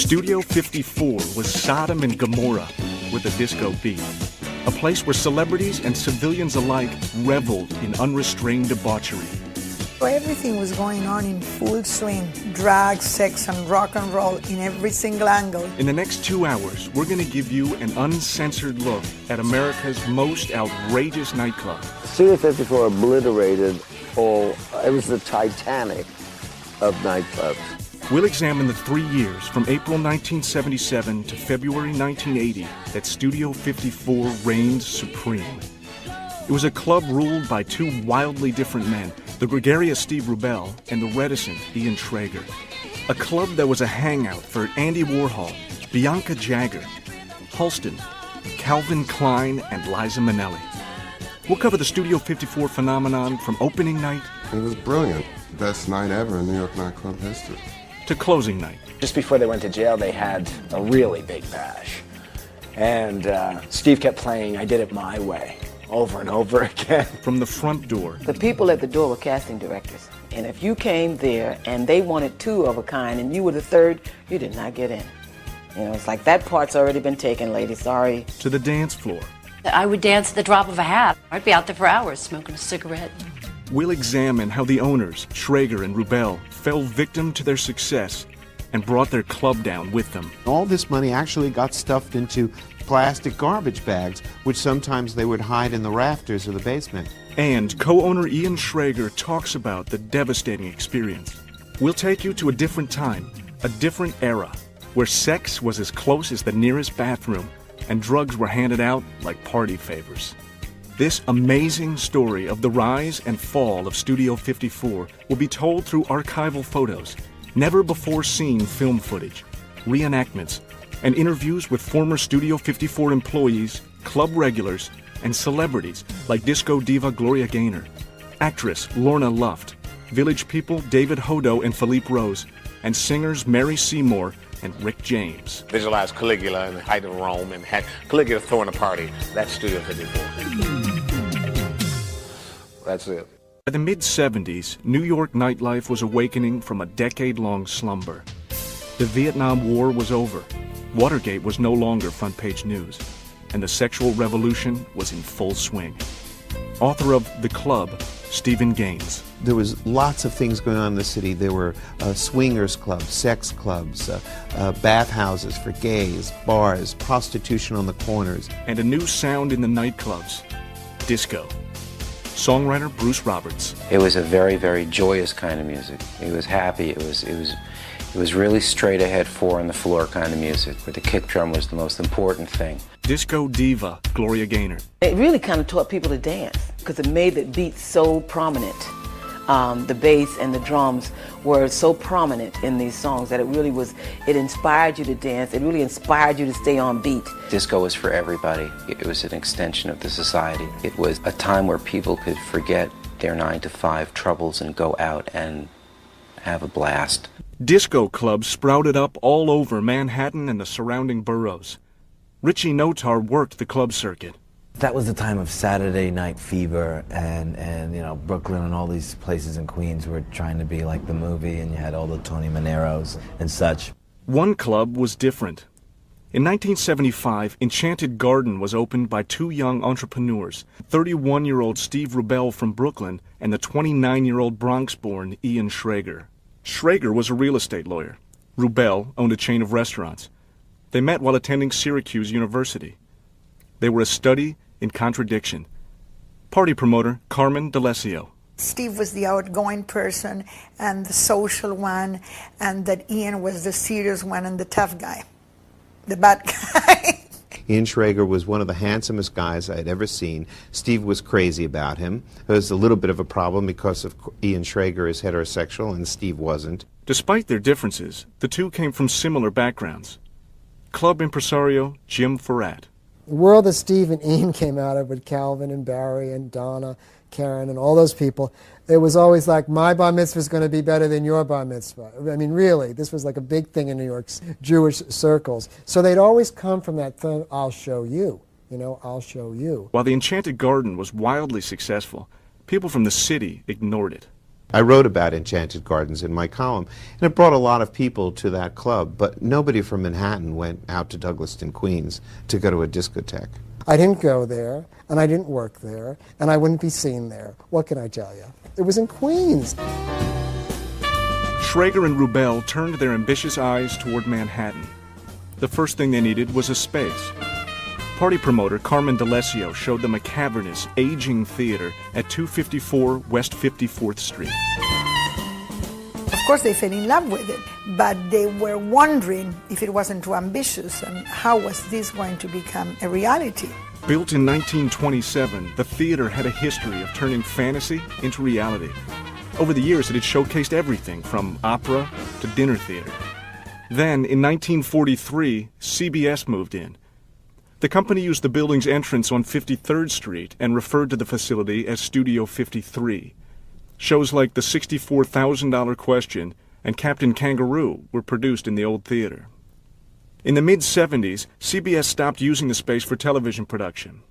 Studio 54 was Sodom and Gomorrah with a disco beat. A place where celebrities and civilians alike reveled in unrestrained debauchery. Everything was going on in full swing. Drag, sex, and rock and roll in every single angle. In the next 2 hours, we're going to give you an uncensored look at America's most outrageous nightclub. Studio 54 obliterated it was the Titanic of nightclubs. We'll examine the 3 years from April 1977 to February 1980 that Studio 54 reigned supreme. It was a club ruled by two wildly different men, the gregarious Steve Rubell and the reticent Ian Schrager. A club that was a hangout for Andy Warhol, Bianca Jagger, Halston, Calvin Klein, and Liza Minnelli. We'll cover the Studio 54 phenomenon from opening night. It was brilliant. Best night ever in New York nightclub history. To closing night. Just before they went to jail, they had a really big bash. And Steve kept playing I Did It My Way over and over again. From the front door. The people at the door were casting directors. And if you came there and they wanted two of a kind and you were the third, you did not get in. You know, it's like that part's already been taken, lady, sorry. To the dance floor. I would dance at the drop of a hat. I'd be out there for hours smoking a cigarette. We'll examine how the owners, Schrager and Rubell, fell victim to their success and brought their club down with them. All this money actually got stuffed into plastic garbage bags, which sometimes they would hide in the rafters of the basement. And co-owner Ian Schrager talks about the devastating experience. We'll take you to a different time, a different era, where sex was as close as the nearest bathroom and drugs were handed out like party favors. This amazing story of the rise and fall of Studio 54 will be told through archival photos, never-before-seen film footage, reenactments, and interviews with former Studio 54 employees, club regulars, and celebrities like disco diva Gloria Gaynor, actress Lorna Luft, Village People David Hodo and Philippe Rose, and singers Mary Seymour and Rick James. Visualize Caligula in the height of Rome and had Caligula throwing a party. That's Studio 54. That's it. By the mid-70s, New York nightlife was awakening from a decade-long slumber. The Vietnam War was over. Watergate was no longer front-page news, and the sexual revolution was in full swing. Author of The Club, Stephen Gaines. There was lots of things going on in the city. There were swingers clubs, sex clubs, bathhouses for gays, bars, prostitution on the corners. And a new sound in the nightclubs, disco. Songwriter Bruce Roberts. It was a very, very joyous kind of music. It was happy. It was really straight ahead, four on the floor kind of music, where the kick drum was the most important thing. Disco diva Gloria Gaynor. It really kind of taught people to dance because it made the beat so prominent. The bass and the drums were so prominent in these songs that it inspired you to dance. It really inspired you to stay on beat. Disco was for everybody. It was an extension of the society. It was a time where people could forget their 9-to-5 troubles and go out and have a blast. Disco clubs sprouted up all over Manhattan and the surrounding boroughs. Richie Notar worked the club circuit. That was the time of Saturday Night Fever and you know, Brooklyn and all these places in Queens were trying to be like the movie, and you had all the Tony Maneros and such. One club was different. In 1975, Enchanted Garden was opened by two young entrepreneurs, 31-year-old Steve Rubell from Brooklyn and the 29-year-old Bronx-born Ian Schrager. Schrager was a real estate lawyer. Rubell owned a chain of restaurants. They met while attending Syracuse University. They were a study in contradiction. Party promoter Carmen D'Alessio. Steve was the outgoing person and the social one, and that Ian was the serious one and the tough guy, the bad guy. Ian Schrager was one of the handsomest guys I had ever seen. Steve was crazy about him. It was a little bit of a problem because Ian Schrager is heterosexual and Steve wasn't. Despite their differences, the two came from similar backgrounds. Club impresario Jim Farrat. The world that Steve and Ian came out of with Calvin and Barry and Donna, Karen and all those people, it was always like, my bar mitzvah is going to be better than your bar mitzvah. I mean, really, this was like a big thing in New York's Jewish circles. So they'd always come from that thing, I'll show you, I'll show you. While the Enchanted Garden was wildly successful, people from the city ignored it. I wrote about Enchanted Gardens in my column, and it brought a lot of people to that club, but nobody from Manhattan went out to Douglaston, Queens to go to a discotheque. I didn't go there, and I didn't work there, and I wouldn't be seen there. What can I tell you? It was in Queens. Schrager and Rubel turned their ambitious eyes toward Manhattan. The first thing they needed was a space. Party promoter Carmen D'Alessio showed them a cavernous, aging theater at 254 West 54th Street. Of course, they fell in love with it, but they were wondering if it wasn't too ambitious and how was this going to become a reality. Built in 1927, the theater had a history of turning fantasy into reality. Over the years, it had showcased everything from opera to dinner theater. Then, in 1943, CBS moved in. The company used the building's entrance on 53rd Street and referred to the facility as Studio 53. Shows like The $64,000 Question and Captain Kangaroo were produced in the old theater. In the mid-70s, CBS stopped using the space for television production.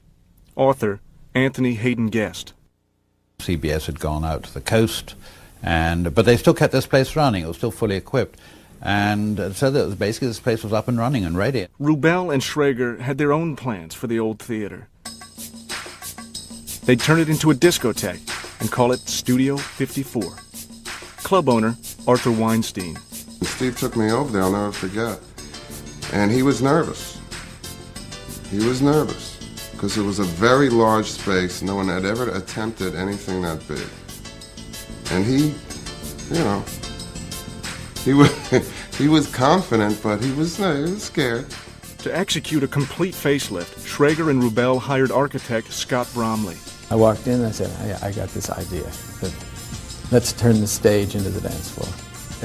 Author Anthony Hayden Guest. CBS had gone out to the coast, but they still kept this place running. It was still fully equipped. And so that basically this place was up and running and ready. Rubel and Schrager had their own plans for the old theater. They'd turn it into a discotheque and call it Studio 54. Club owner Arthur Weinstein. Steve took me over there, I'll never forget. And he was nervous. He was nervous because it was a very large space. No one had ever attempted anything that big. And he, you know, he was confident, but he was scared. To execute a complete facelift, Schrager and Rubel hired architect Scott Bromley. I walked in and I said, hey, I got this idea. Let's turn the stage into the dance floor.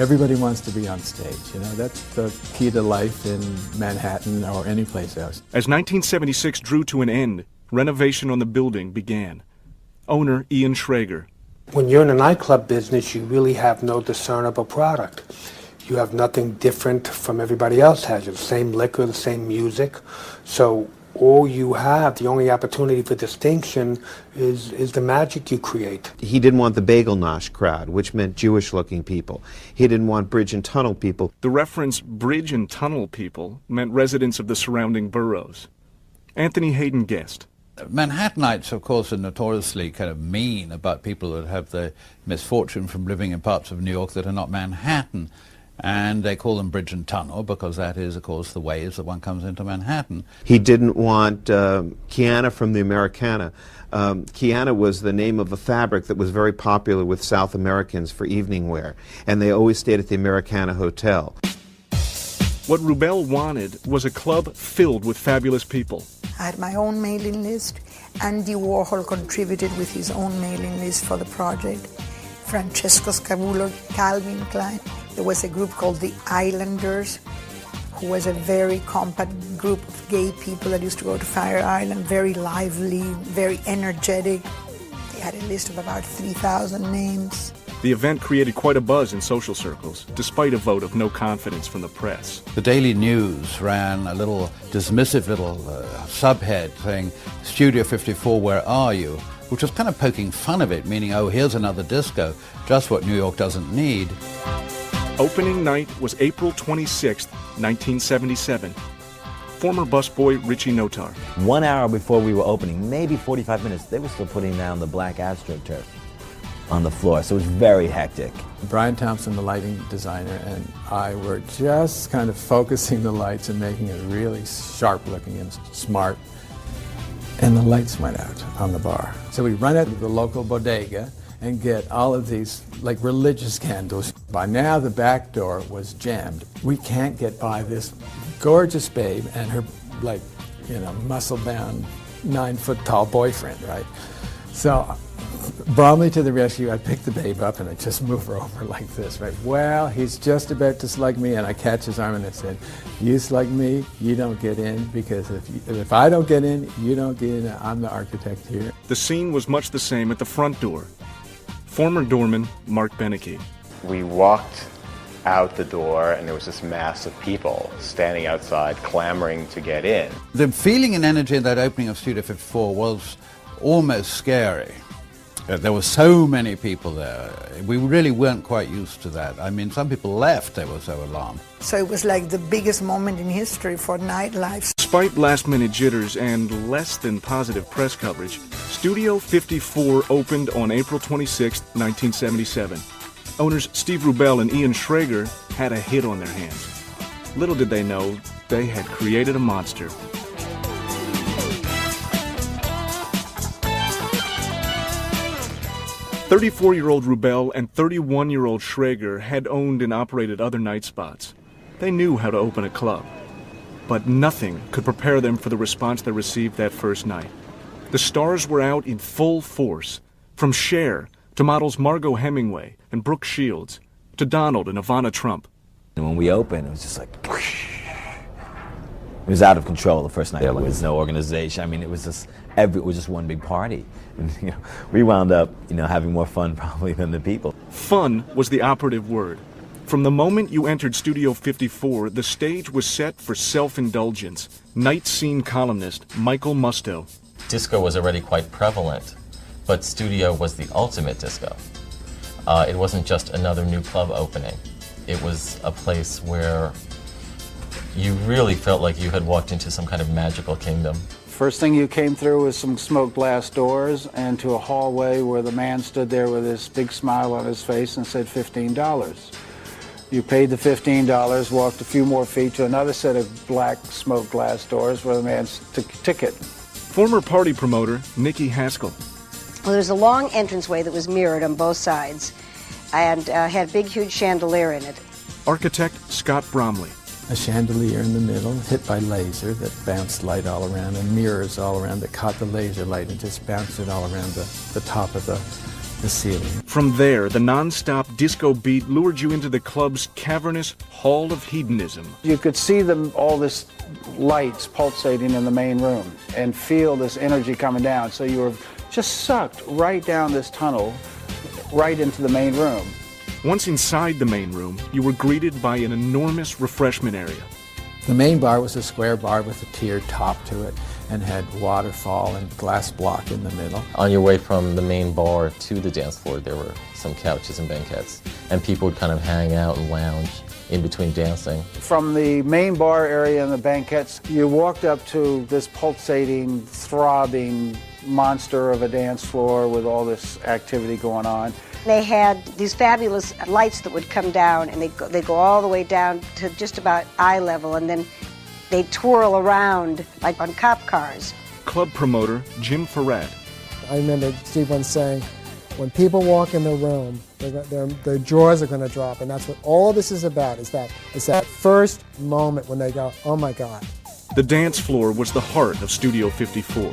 Everybody wants to be on stage, you know, that's the key to life in Manhattan or any place else. As 1976 drew to an end, renovation on the building began. Owner Ian Schrager. When you're in the nightclub business, you really have no discernible product. You have nothing different from everybody else has. The same liquor, the same music. So all you have, the only opportunity for distinction is the magic you create. He didn't want the Bagel Nosh crowd, which meant Jewish-looking people. He didn't want bridge and tunnel people. The reference bridge and tunnel people meant residents of the surrounding boroughs. Anthony Hayden Guest. Manhattanites, of course, are notoriously kind of mean about people that have the misfortune from living in parts of New York that are not Manhattan. And they call them bridge and tunnel because that is, of course, the ways that one comes into Manhattan. He didn't want Kiana from the Americana. Kiana was the name of a fabric that was very popular with South Americans for evening wear, and they always stayed at the Americana Hotel. What Rubel wanted was a club filled with fabulous people. I had my own mailing list. Andy Warhol contributed with his own mailing list for the project. Francesco Scavulo, Calvin Klein. There was a group called the Islanders, who was a very compact group of gay people that used to go to Fire Island, very lively, very energetic. They had a list of about 3,000 names. The event created quite a buzz in social circles, despite a vote of no confidence from the press. The Daily News ran a little dismissive little subhead saying, Studio 54, where are you? Which was kind of poking fun of it, meaning, oh, here's another disco, just what New York doesn't need. Opening night was April 26, 1977. Former busboy Richie Notar. 1 hour before we were opening, maybe 45 minutes, they were still putting down the black AstroTurf on the floor, so it was very hectic. Brian Thompson, the lighting designer, and I were just kind of focusing the lights and making it really sharp looking and smart. And the lights went out on the bar. So we run out to the local bodega and get all of these like religious candles. By now the back door was jammed. We can't get by this gorgeous babe and her like, you know, muscle-bound 9-foot-tall boyfriend, right? So Bromley to the rescue. I picked the babe up and I just move her over like this, right? Well, he's just about to slug me, and I catch his arm and I said, you slug me, you don't get in, because if I don't get in, you don't get in. I'm the architect here. The scene was much the same at the front door. Former doorman Mark Beneke. We walked out the door and there was this mass of people standing outside clamoring to get in. The feeling and energy of that opening of Studio 54 was almost scary. There were so many people there. We really weren't quite used to that. I mean, some people left, they were so alarmed. So it was like the biggest moment in history for nightlife. Despite last-minute jitters and less than positive press coverage, Studio 54 opened on April 26, 1977. Owners Steve Rubell and Ian Schrager had a hit on their hands. Little did they know, they had created a monster. 34-year-old Rubell and 31-year-old Schrager had owned and operated other night spots. They knew how to open a club. But nothing could prepare them for the response they received that first night. The stars were out in full force, from Cher to models Margot Hemingway and Brooke Shields, to Donald and Ivana Trump. And when we opened, it was just like, whoosh. It was out of control the first night. There was no organization. I mean, it was just one big party. And, we wound up, having more fun probably than the people. Fun was the operative word. From the moment you entered Studio 54, the stage was set for self-indulgence. Night scene columnist Michael Musto. Disco was already quite prevalent, but Studio was the ultimate disco. It wasn't just another new club opening. It was a place where you really felt like you had walked into some kind of magical kingdom. First thing you came through was some smoked glass doors and to a hallway where the man stood there with this big smile on his face and said $15. You paid the $15, walked a few more feet to another set of black smoked glass doors where the man took a ticket. Former party promoter Nikki Haskell. Well, there's a long entranceway that was mirrored on both sides and had a big, huge chandelier in it. Architect Scott Bromley. A chandelier in the middle, hit by laser that bounced light all around, and mirrors all around that caught the laser light and just bounced it all around the top of the ceiling. From there, the non-stop disco beat lured you into the club's cavernous hall of hedonism. You could see all this lights pulsating in the main room and feel this energy coming down. So you were just sucked right down this tunnel, right into the main room. Once inside the main room, you were greeted by an enormous refreshment area. The main bar was a square bar with a tiered top to it and had waterfall and glass block in the middle. On your way from the main bar to the dance floor, there were some couches and banquettes, and people would kind of hang out and lounge in between dancing. From the main bar area and the banquettes, you walked up to this pulsating, throbbing monster of a dance floor with all this activity going on. They had these fabulous lights that would come down, and they go all the way down to just about eye level, and then they twirl around like on cop cars. Club promoter Jim Farad. I remember Steve once saying, when people walk in the room, their jaws are going to drop, and that's what all this is about, is that first moment when they go, oh my God. The dance floor was the heart of Studio 54,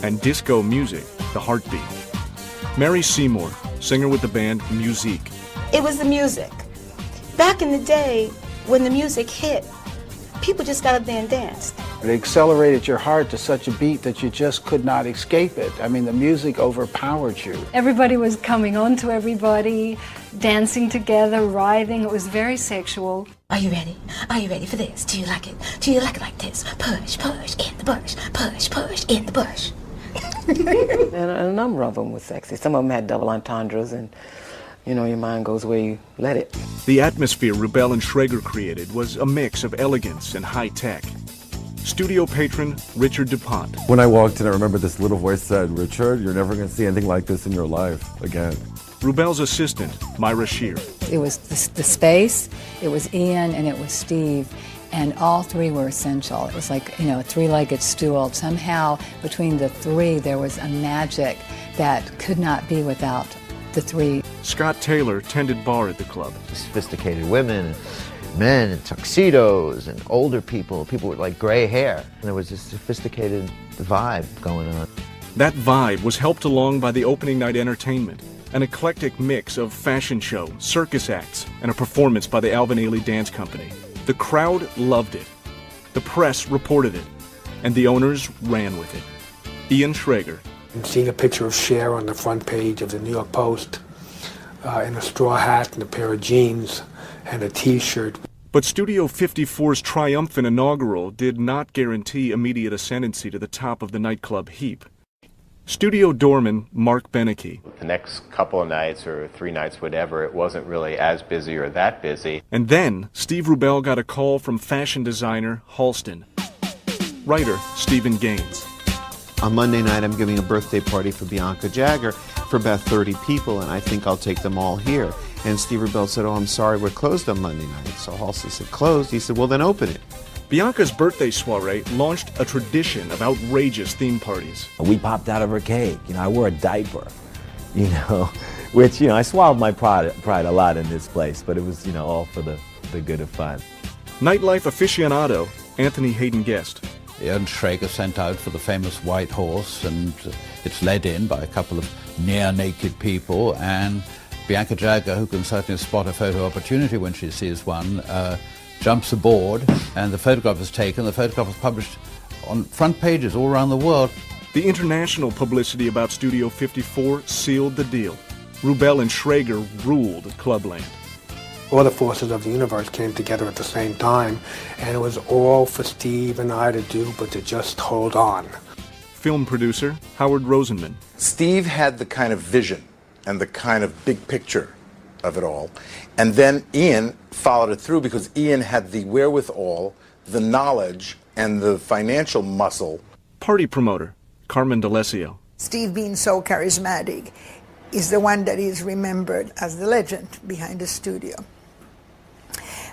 and disco music, the heartbeat. Mary Seymour, singer with the band Musique. It was the music. Back in the day, when the music hit, people just got up there and danced. It accelerated your heart to such a beat that you just could not escape it. I mean, the music overpowered you. Everybody was coming on to everybody, dancing together, writhing. It was very sexual. Are you ready? Are you ready for this? Do you like it? Do you like it like this? Push, push, in the bush. Push, push, in the bush. And a number of them was sexy. Some of them had double entendres, and your mind goes where you let it. The atmosphere Rubell and Schrager created was a mix of elegance and high tech. Studio patron Richard DuPont. When I walked in, I remember this little voice said, "Richard, you're never going to see anything like this in your life again." Rubell's assistant, Myra Shear. It was the space, it was Ian, and it was Steve. And all three were essential. It was like, a three-legged stool. Somehow, between the three, there was a magic that could not be without the three. Scott Taylor tended bar at the club. Sophisticated women, men in tuxedos, and older people with like gray hair. And there was this sophisticated vibe going on. That vibe was helped along by the opening night entertainment, an eclectic mix of fashion show, circus acts, and a performance by the Alvin Ailey Dance Company. The crowd loved it. The press reported it. And the owners ran with it. Ian Schrager. I'm seeing a picture of Cher on the front page of the New York Post in a straw hat and a pair of jeans and a T-shirt. But Studio 54's triumphant inaugural did not guarantee immediate ascendancy to the top of the nightclub heap. Studio doorman Mark Beneke. The next couple of nights or 3 nights, whatever, it wasn't really as busy or that busy. And then Steve Rubell got a call from fashion designer Halston. Writer Stephen Gaines. On Monday night, I'm giving a birthday party for Bianca Jagger for about 30 people, and I think I'll take them all here. And Steve Rubell said, oh, I'm sorry, we're closed on Monday night. So Halston said, closed? He said, well, then open it. Bianca's birthday soiree launched a tradition of outrageous theme parties. We popped out of her cake. I wore a diaper, which, I swallowed my pride a lot in this place, but it was, all for the good of fun. Nightlife aficionado Anthony Hayden Guest. Ian Schrager sent out for the famous White Horse, and it's led in by a couple of near-naked people, and Bianca Jagger, who can certainly spot a photo opportunity when she sees one, jumps aboard, and the photograph is taken. The photograph is published on front pages all around the world. The international publicity about Studio 54 sealed the deal. Rubell and Schrager ruled Clubland. All the forces of the universe came together at the same time, and it was all for Steve and I to do, but to just hold on. Film producer Howard Rosenman. Steve had the kind of vision and the kind of big picture of it all, and then Ian followed it through because Ian had the wherewithal, the knowledge, and the financial muscle. Party promoter Carmen D'Alessio. Steve, being so charismatic, is the one that is remembered as the legend behind the studio.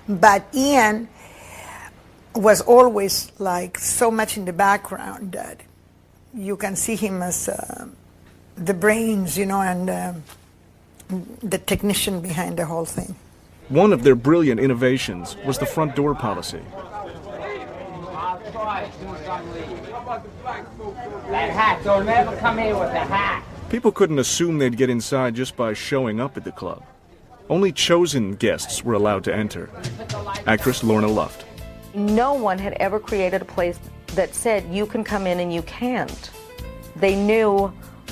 But Ian was always like so much in the background that you can see him as the brains, and the technician behind the whole thing. One of their brilliant innovations was the front door policy. That hat, don't never come here with the hat. People couldn't assume they'd get inside just by showing up at the club. Only chosen guests were allowed to enter. Actress Lorna Luft. No one had ever created a place that said you can come in and you can't. They knew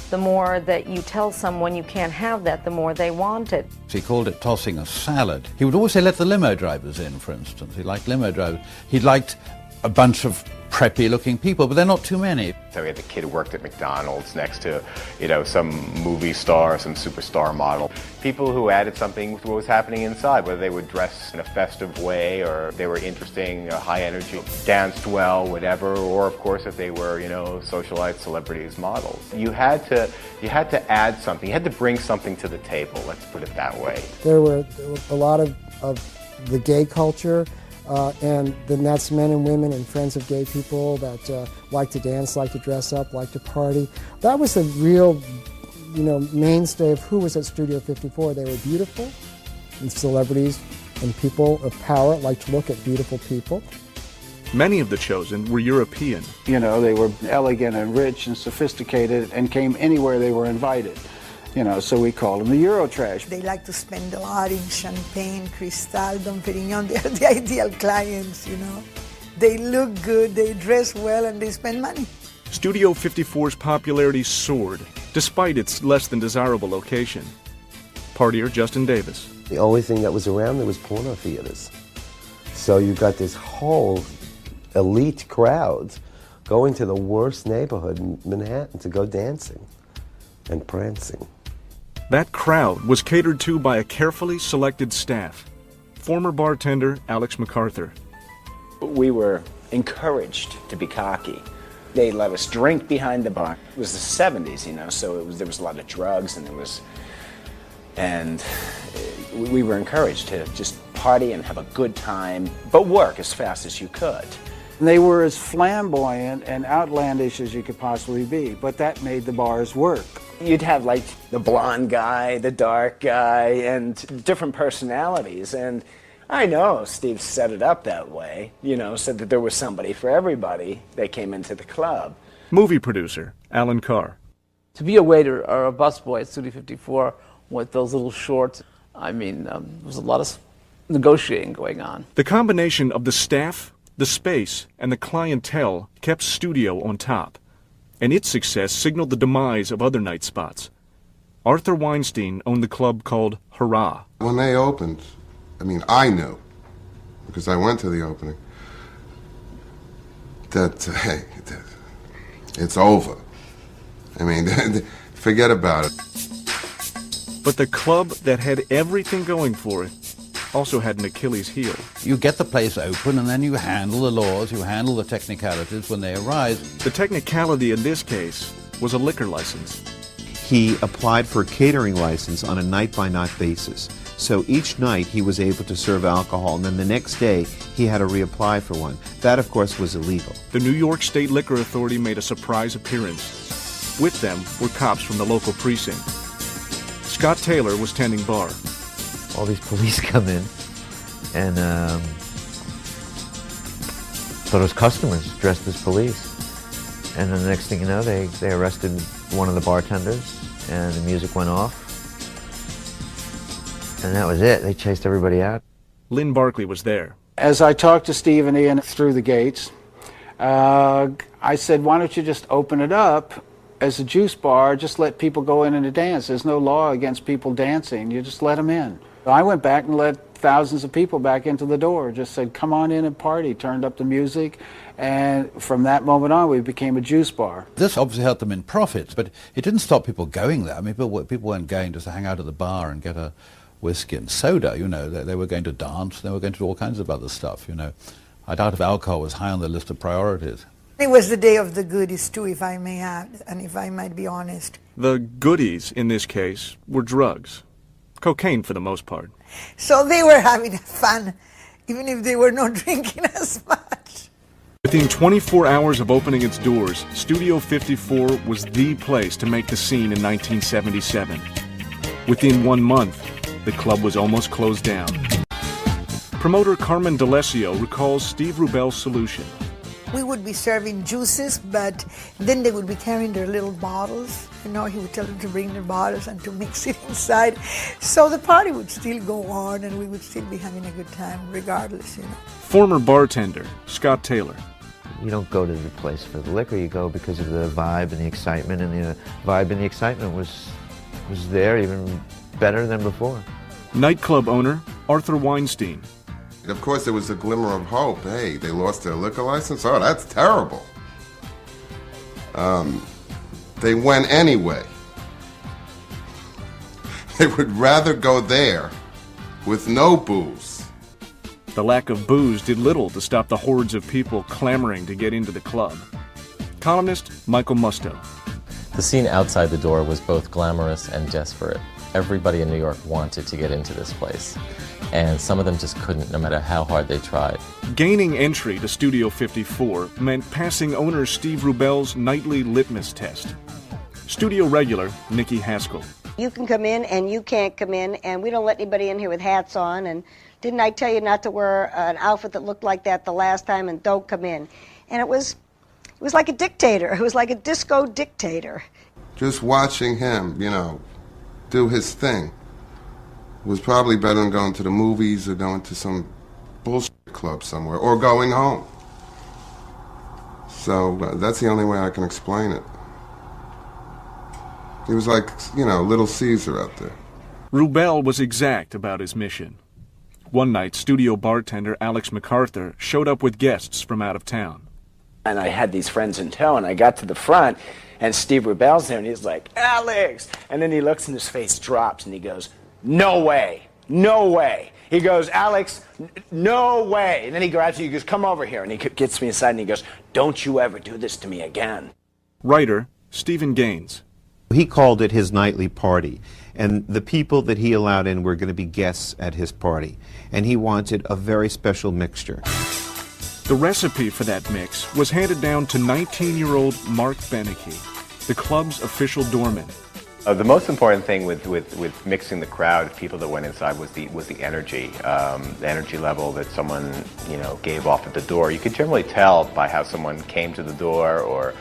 the more that you tell someone you can't have that, the more they want it. He called it tossing a salad. He would always say, let the limo drivers in, for instance. He liked limo drivers. He liked a bunch of preppy-looking people, but they're not too many. So we had the kid who worked at McDonald's next to, some movie star, some superstar model. People who added something to what was happening inside, whether they would dress in a festive way or they were interesting, high energy, danced well, whatever, or of course if they were, socialites, celebrities, models. You had to add something. You had to bring something to the table, let's put it that way. There were a lot of the gay culture. And then that's men and women and friends of gay people that like to dance, like to dress up, like to party. That was the real, mainstay of who was at Studio 54. They were beautiful, and celebrities and people of power like to look at beautiful people. Many of the chosen were European. They were elegant and rich and sophisticated and came anywhere they were invited. So we call them the Eurotrash. They like to spend a lot in champagne, Cristal, Dom Perignon. They're the ideal clients, They look good, they dress well, and they spend money. Studio 54's popularity soared, despite its less than desirable location. Partier Justin Davis. The only thing that was around there was porno theaters. So you got this whole elite crowd going to the worst neighborhood in Manhattan to go dancing and prancing. That crowd was catered to by a carefully selected staff. Former bartender Alex MacArthur. We were encouraged to be cocky. They let us drink behind the bar. It was the 70s, so there was a lot of drugs, and we were encouraged to just party and have a good time, but work as fast as you could. They were as flamboyant and outlandish as you could possibly be, but that made the bars work. You'd have like the blonde guy, the dark guy, and different personalities. And I know Steve set it up that way, so that there was somebody for everybody that came into the club. Movie producer Alan Carr. To be a waiter or a busboy at Studio 54 with those little shorts, there was a lot of negotiating going on. The combination of the staff, the space, and the clientele kept Studio on top, and its success signaled the demise of other night spots. Arthur Weinstein owned the club called Hurrah. When they opened, I knew, because I went to the opening, that, hey, it's over. I mean, forget about it. But the club that had everything going for it also had an Achilles heel. You get the place open and then you handle the laws, you handle the technicalities when they arise. The technicality in this case was a liquor license. He applied for a catering license on a night-by-night basis. So each night he was able to serve alcohol, and then the next day he had to reapply for one. That, of course, was illegal. The New York State Liquor Authority made a surprise appearance. With them were cops from the local precinct. Scott Taylor was tending bar. All these police come in, and thought it was customers dressed as police. And then the next thing you know, they arrested one of the bartenders, and the music went off. And that was it. They chased everybody out. Lynn Barkley was there. As I talked to Steve and Ian through the gates, I said, why don't you just open it up as a juice bar, just let people go in and dance. There's no law against people dancing. You just let them in. I went back and let thousands of people back into the door, just said, come on in and party, turned up the music, and from that moment on, we became a juice bar. This obviously helped them in profits, but it didn't stop people going there. I mean, people weren't going just to hang out at the bar and get a whiskey and soda, you know. They were going to dance, they were going to do all kinds of other stuff, you know. I doubt if alcohol was high on their list of priorities. It was the day of the goodies too, if I may add, and if I might be honest. The goodies, in this case, were drugs. Cocaine for the most part. So they were having fun, even if they were not drinking as much. Within 24 hours of opening its doors, Studio 54 was the place to make the scene in 1977. Within 1 month, the club was almost closed down. Promoter Carmen D'Alessio recalls Steve Rubell's solution. We would be serving juices, but then they would be carrying their little bottles. You know, he would tell them to bring their bottles and to mix it inside. So the party would still go on and we would still be having a good time regardless, you know. Former bartender Scott Taylor. You don't go to the place for the liquor, you go because of the vibe and the excitement, and the vibe and the excitement was there even better than before. Nightclub owner Arthur Weinstein. Of course, there was a glimmer of hope. Hey, they lost their liquor license? Oh, that's terrible. They went anyway. They would rather go there with no booze. The lack of booze did little to stop the hordes of people clamoring to get into the club. Columnist Michael Musto. The scene outside the door was both glamorous and desperate. Everybody in New York wanted to get into this place, and some of them just couldn't, no matter how hard they tried. Gaining entry to Studio 54 meant passing owner Steve Rubell's nightly litmus test. Studio regular Nikki Haskell. You can come in and you can't come in, and we don't let anybody in here with hats on, and didn't I tell you not to wear an outfit that looked like that the last time, and don't come in. And it was like a dictator. It was like a disco dictator. Just watching him, you know, do his thing was probably better than going to the movies or going to some bullshit club somewhere or going home. So that's the only way I can explain it. He was like, you know, Little Caesar out there. Rubell was exact about his mission. One night, studio bartender Alex MacArthur showed up with guests from out of town. And I had these friends in tow, and I got to the front, and Steve Rubell's there, and he's like, Alex! And then he looks and his face drops, and he goes, no way, no way. He goes, Alex, no way. And then he grabs me, he goes, come over here. And he gets me aside, and he goes, don't you ever do this to me again. Writer Stephen Gaines. He called it his nightly party, and the people that he allowed in were going to be guests at his party, and he wanted a very special mixture. The recipe for that mix was handed down to 19-year-old Mark Beneke, the club's official doorman. The most important thing with mixing the crowd, people that went inside, was the energy level that someone, you know, gave off at the door. You could generally tell by how someone came to the door, or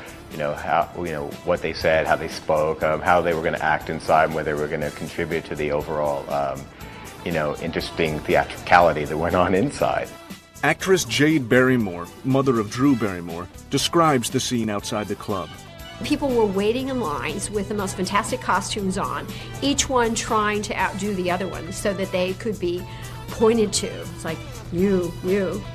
what they said, how they spoke, how they were going to act inside, and whether they were going to contribute to the overall, interesting theatricality that went on inside. Actress Jade Barrymore, mother of Drew Barrymore, describes the scene outside the club. People were waiting in lines with the most fantastic costumes on, each one trying to outdo the other one so that they could be pointed to. It's like, you,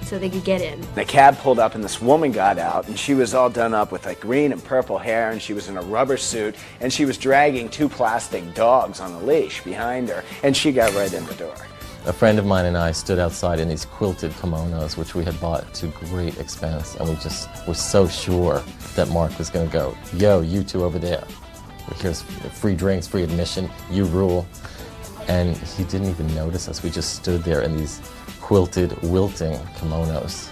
so they could get in. The cab pulled up and this woman got out, and she was all done up with like green and purple hair, and she was in a rubber suit, and she was dragging 2 plastic dogs on a leash behind her, and she got right in the door. A friend of mine and I stood outside in these quilted kimonos, which we had bought to great expense, and we just were so sure that Mark was going to go, yo, you two over there. Here's free drinks, free admission, you rule. And he didn't even notice us. We just stood there in these quilted, wilting kimonos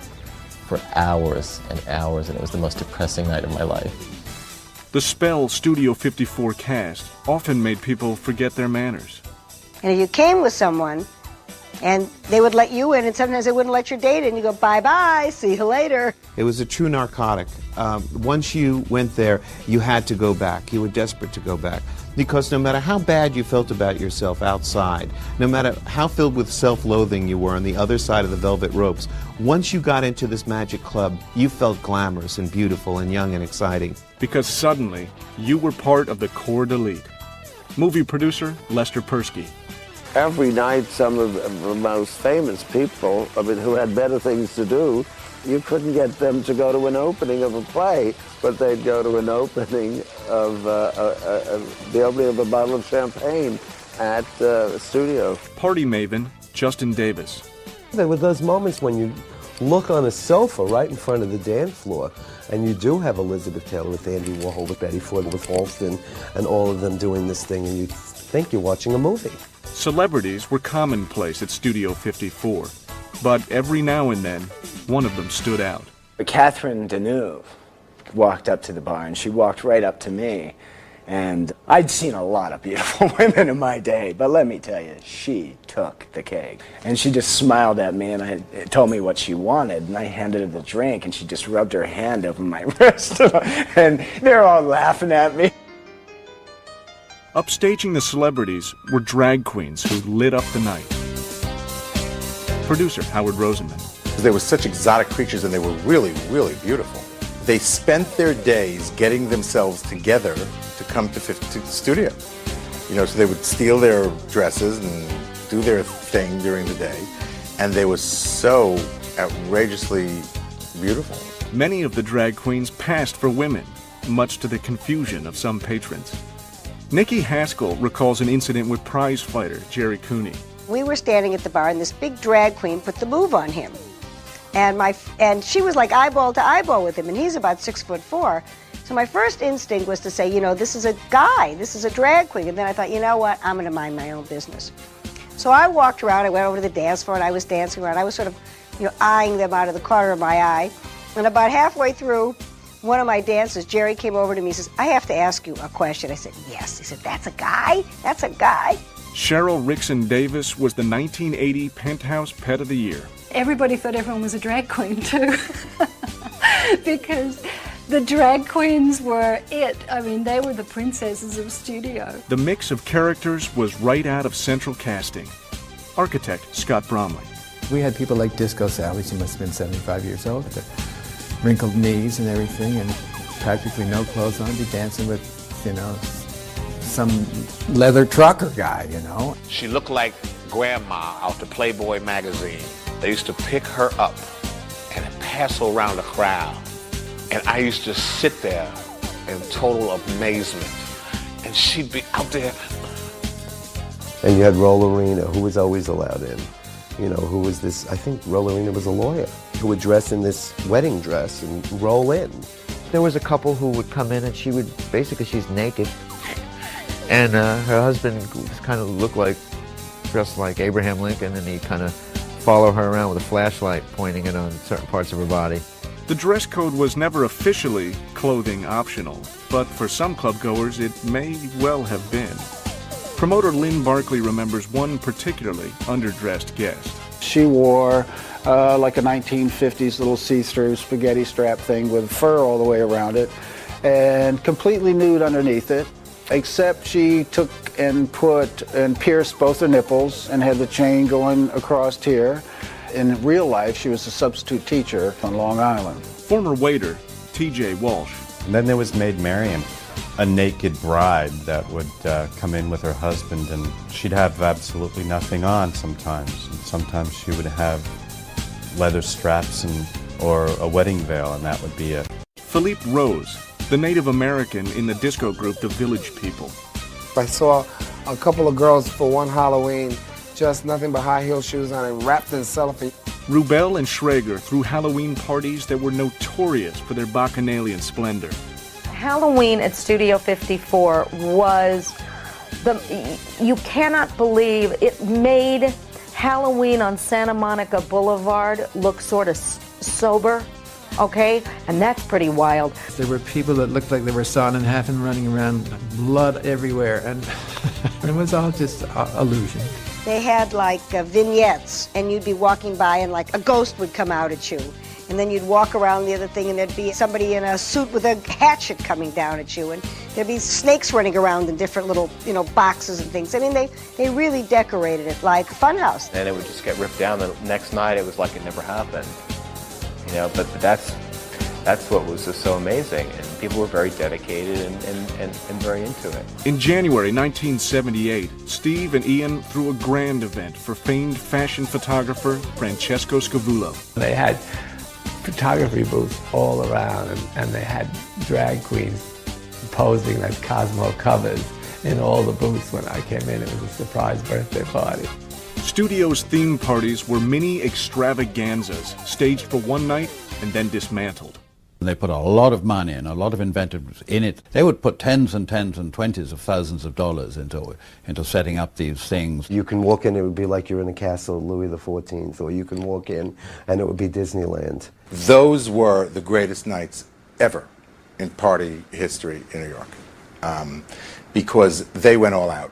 for hours and hours, and it was the most depressing night of my life. The spell Studio 54 cast often made people forget their manners. And if you came with someone, and they would let you in, and sometimes they wouldn't let your date in. You go, bye-bye, see you later. It was a true narcotic. Once you went there, you had to go back. You were desperate to go back. Because no matter how bad you felt about yourself outside, no matter how filled with self-loathing you were on the other side of the velvet ropes, once you got into this magic club, you felt glamorous and beautiful and young and exciting. Because suddenly, you were part of the Cord Elite. Movie producer Lester Persky. Every night, some of the most famous people, who had better things to do, you couldn't get them to go to an opening of a play, but they'd go to an opening of the opening of a bottle of champagne at the studio. Party maven Justin Davis. There were those moments when you look on a sofa right in front of the dance floor, and you do have Elizabeth Taylor with Andy Warhol, with Betty Ford, with Halston, and all of them doing this thing, and you think you're watching a movie. Celebrities were commonplace at Studio 54, but every now and then, one of them stood out. Catherine Deneuve walked up to the bar, and she walked right up to me. And I'd seen a lot of beautiful women in my day, but let me tell you, she took the cake. And she just smiled at me and told me what she wanted, and I handed her the drink, and she just rubbed her hand over my wrist. And they're all laughing at me. Upstaging the celebrities were drag queens who lit up the night. Producer Howard Rosenman. They were such exotic creatures, and they were really, really beautiful. They spent their days getting themselves together to come to the studio. So they would steal their dresses and do their thing during the day, and they were so outrageously beautiful. Many of the drag queens passed for women, much to the confusion of some patrons. Nikki Haskell recalls an incident with prize fighter Jerry Cooney. We were standing at the bar, and this big drag queen put the move on him. And she was like eyeball to eyeball with him, and he's about 6'4". So my first instinct was to say, this is a guy, this is a drag queen. And then I thought, you know what, I'm going to mind my own business. So I walked around, I went over to the dance floor, and I was dancing around. I was sort of, eyeing them out of the corner of my eye. And about halfway through one of my dances, Jerry came over to me and says, I have to ask you a question. I said, yes. He said, that's a guy? That's a guy? Cheryl Rickson Davis was the 1980 Penthouse Pet of the Year. Everybody thought everyone was a drag queen, too, because the drag queens were it. I mean, they were the princesses of studio. The mix of characters was right out of Central Casting. Architect Scott Bromley. We had people like Disco Sally, she must have been 75 years old, with the wrinkled knees and everything, and practically no clothes on, be dancing with, some leather trucker guy, She looked like Grandma out the Playboy magazine. They used to pick her up and pass her around the crowd. And I used to sit there in total amazement. And she'd be out there. And you had Rollerina, who was always allowed in. Who was this, I think Rollerina was a lawyer, who would dress in this wedding dress and roll in. There was a couple who would come in and she's naked. And her husband kind of looked like, dressed like Abraham Lincoln, and he'd kind of follow her around with a flashlight pointing it on certain parts of her body. The dress code was never officially clothing optional, but for some club goers it may well have been. Promoter Lynn Barkley remembers one particularly underdressed guest. She wore like a 1950s little see-through spaghetti strap thing with fur all the way around it, and completely nude underneath it, except she took and pierced both her nipples and had the chain going across here. In real life, she was a substitute teacher on Long Island. Former waiter T.J. Walsh. And then there was Maid Marian, a naked bride that would come in with her husband, and she'd have absolutely nothing on sometimes. And sometimes she would have leather straps or a wedding veil, and that would be it. Philippe Rose, the Native American in the disco group The Village People. I saw a couple of girls for one Halloween, just nothing but high heel shoes on and wrapped in cellophane. Rubel and Schrager threw Halloween parties that were notorious for their bacchanalian splendor. Halloween at Studio 54 was you cannot believe it made Halloween on Santa Monica Boulevard look sort of sober, okay? And that's pretty wild. There were people that looked like they were sawn in half and running around, blood everywhere, and it was all just illusion. They had like vignettes, and you'd be walking by and like a ghost would come out at you. And then you'd walk around the other thing and there'd be somebody in a suit with a hatchet coming down at you. And there'd be snakes running around in different little, boxes and things. I mean, they really decorated it like a funhouse. And it would just get ripped down. The next night it was like it never happened. But that's what was just so amazing. And people were very dedicated and very into it. In January 1978, Steve and Ian threw a grand event for famed fashion photographer Francesco Scavullo. They had photography booths all around, and they had drag queens posing as Cosmo covers in all the booths when I came in. It was a surprise birthday party. Studio's theme parties were mini extravaganzas, staged for one night and then dismantled. They put a lot of money and a lot of inventiveness in it. They would put tens and tens and twenties of thousands of dollars into setting up these things. You can walk in, it would be like you're in the castle of Louis XIV, or you can walk in and it would be Disneyland. Those were the greatest nights ever in party history in New York, because they went all out,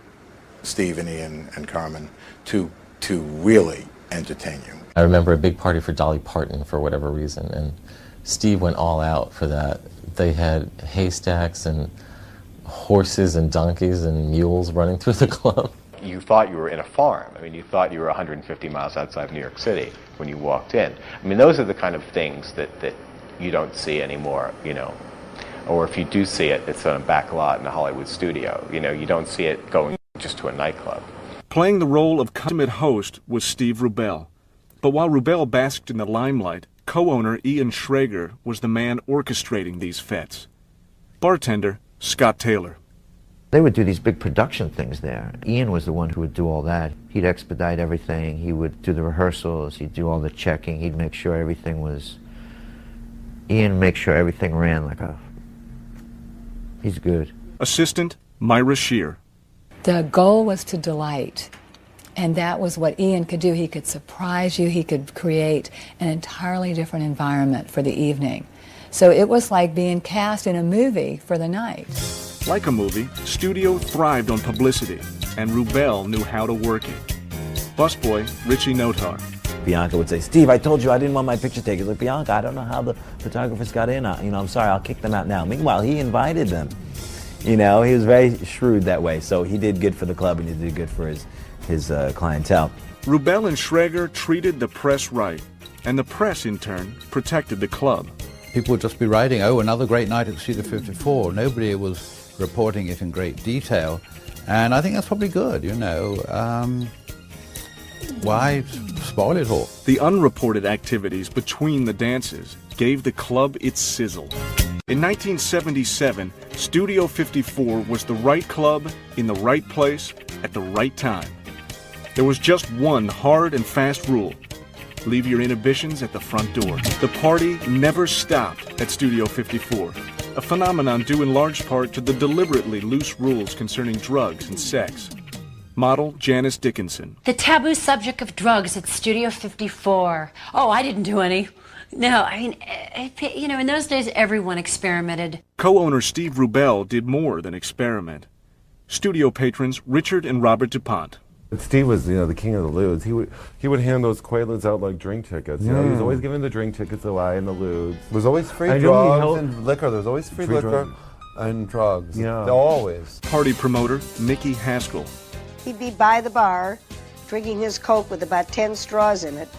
Steve and Ian and Carmen, to really entertain you. I remember a big party for Dolly Parton for whatever reason, and Steve went all out for that. They had haystacks and horses and donkeys and mules running through the club. You thought you were in a farm. I mean, you thought you were 150 miles outside of New York City when you walked in. I mean, those are the kind of things that you don't see anymore, Or if you do see it, it's on a back lot in a Hollywood studio. You don't see it going just to a nightclub. Playing the role of consummate host was Steve Rubel. But while Rubel basked in the limelight, co-owner Ian Schrager was the man orchestrating these fetes. Bartender Scott Taylor. They would do these big production things there. Ian was the one who would do all that. He'd expedite everything. He would do the rehearsals. He'd do all the checking. He'd make sure everything was... Ian make sure everything ran like a... He's good. Assistant Myra Shear. The goal was to delight. And that was what Ian could do. He could surprise you. He could create an entirely different environment for the evening. So it was like being cast in a movie for the night. Like a movie, Studio thrived on publicity, and Rubel knew how to work it. Busboy Richie Notar. Bianca would say, Steve, I told you I didn't want my picture taken. He's like, Bianca, I don't know how the photographers got in. I'm sorry, I'll kick them out now. Meanwhile, he invited them. He was very shrewd that way. So he did good for the club, and he did good for his clientele. Rubel and Schrager treated the press right, and the press, in turn, protected the club. People would just be writing, another great night at Studio 54. Nobody was reporting it in great detail, and I think that's probably good, Why spoil it all? The unreported activities between the dances gave the club its sizzle. In 1977, Studio 54 was the right club in the right place at the right time. There was just one hard and fast rule. Leave your inhibitions at the front door. The party never stopped at Studio 54, a phenomenon due in large part to the deliberately loose rules concerning drugs and sex. Model Janice Dickinson. The taboo subject of drugs at Studio 54. Oh, I didn't do any. No, in those days everyone experimented. Co-owner Steve Rubel did more than experiment. Studio patrons Richard and Robert DuPont. Steve was, the king of the lewds. He would hand those Quaaludes out like drink tickets. He was always giving the drink tickets away and the lewds. There was always free drugs and liquor. There was always free liquor and drugs. Yeah. Always. Party promoter Mickey Haskell. He'd be by the bar, drinking his Coke with about 10 straws in it.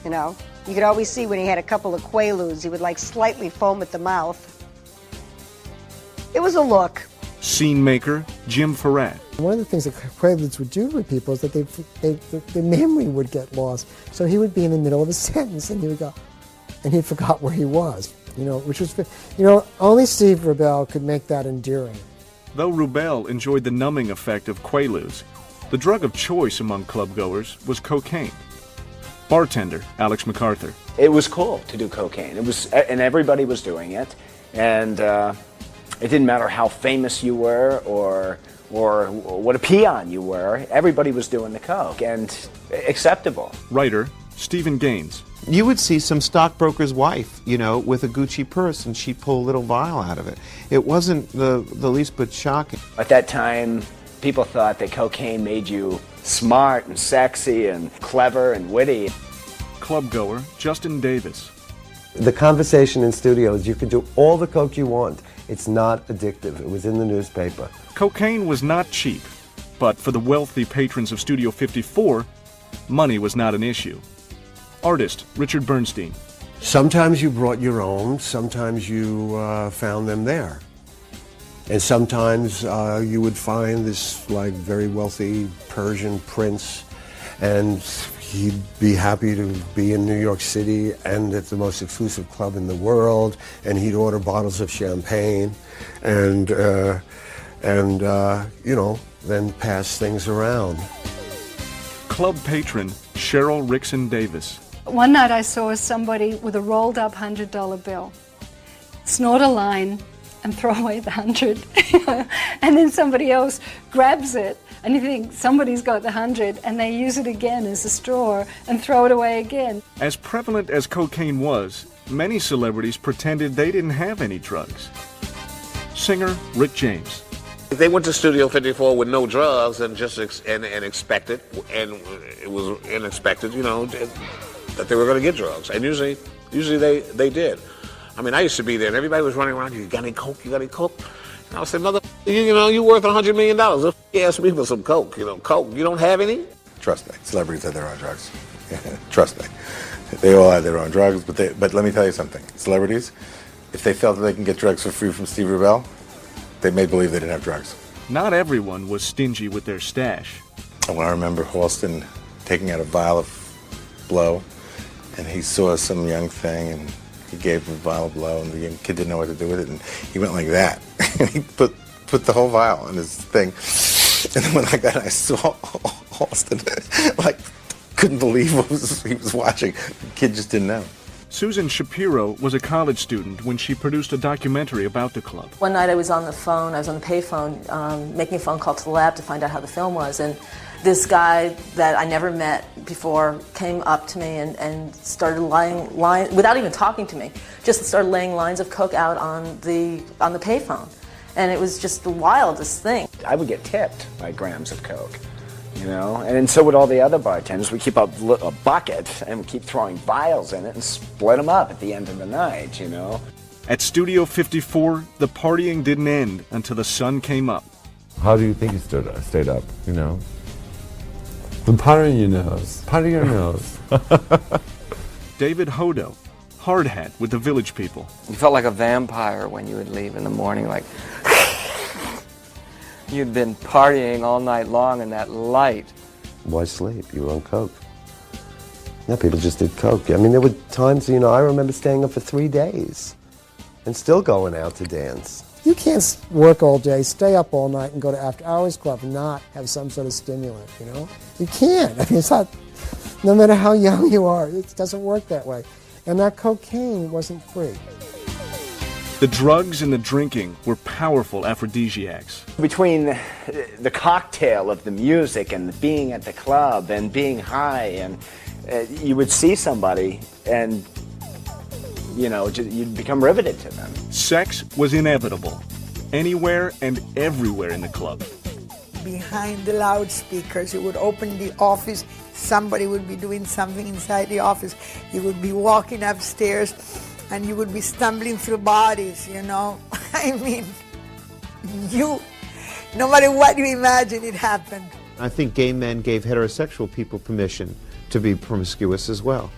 You could always see when he had a couple of Quaaludes, he would slightly foam at the mouth. It was a look. scene maker Jim Farrat. One of the things that Quaaludes would do with people is that their memory would get lost. So he would be in the middle of a sentence and he would go, and he forgot where he was, which was, only Steve Rubell could make that endearing. Though Rubell enjoyed the numbing effect of Quaaludes, the drug of choice among clubgoers was cocaine. Bartender Alex MacArthur. It was cool to do cocaine. And everybody was doing it, and it didn't matter how famous you were or what a peon you were. Everybody was doing the coke, and acceptable. Writer Stephen Gaines. You would see some stockbroker's wife, with a Gucci purse, and she'd pull a little vial out of it. It wasn't the least bit shocking. At that time, people thought that cocaine made you smart and sexy and clever and witty. Clubgoer Justin Davis. The conversation in studios, you can do all the coke you want. It's not addictive. It was in the newspaper. Cocaine was not cheap, but for the wealthy patrons of Studio 54, money was not an issue. Artist Richard Bernstein. Sometimes you brought your own, sometimes you found them there. And sometimes you would find this very wealthy Persian prince, and he'd be happy to be in New York City and at the most exclusive club in the world, and he'd order bottles of champagne and then pass things around. Club patron Cheryl Rickson Davis. One night I saw somebody with a rolled up $100 bill snort a line and throw away the 100. And then somebody else grabs it and you think somebody's got the 100 and they use it again as a straw and throw it away again. As prevalent as cocaine was, many celebrities pretended they didn't have any drugs. Singer Rick James. They went to Studio 54 with no drugs and just expected, and it was unexpected, that they were going to get drugs. And usually they did. I mean, I used to be there, and everybody was running around. You got any coke? You got any coke? And I would say, mother, you worth $100 million. If you ask me for some coke, coke. You don't have any? Trust me, celebrities had their own drugs. Trust me, they all had their own drugs. But let me tell you something. Celebrities, if they felt that they can get drugs for free from Steve Rubell, they made believe they didn't have drugs. Not everyone was stingy with their stash. And when I remember Halston taking out a vial of blow, and he saw some young thing, and he gave him a vial of blow, and the young kid didn't know what to do with it, and he went like that. And he put the whole vial in his thing. And then when I got it, I saw Halston, couldn't believe what he was watching. The kid just didn't know. Susan Shapiro was a college student when she produced a documentary about the club. One night I was on the payphone, making a phone call to the lab to find out how the film was, and this guy that I never met before came up to me and started laying lines, without even talking to me, just started laying lines of coke out on the payphone. And it was just the wildest thing. I would get tipped by grams of coke. And so would all the other bartenders. We keep a bucket and we keep throwing vials in it and split them up at the end of the night, At Studio 54, the partying didn't end until the sun came up. How do you think you stayed up, The powder in your nose. Powder your nose. David Hodo, hard hat with the Village People. You felt like a vampire when you would leave in the morning, like you'd been partying all night long in that light. Why sleep? You were on coke. Yeah, people just did coke. I mean, there were times, I remember staying up for 3 days and still going out to dance. You can't work all day, stay up all night, and go to after-hours club and not have some sort of stimulant, You can't. I mean, it's not, no matter how young you are, it doesn't work that way. And that cocaine wasn't free. The drugs and the drinking were powerful aphrodisiacs. Between the cocktail of the music and being at the club and being high, and you would see somebody and, you'd become riveted to them. Sex was inevitable, anywhere and everywhere in the club. Behind the loudspeakers, you would open the office, somebody would be doing something inside the office. You would be walking upstairs and you would be stumbling through bodies, I mean, no matter what you imagine, it happened. I think gay men gave heterosexual people permission to be promiscuous as well.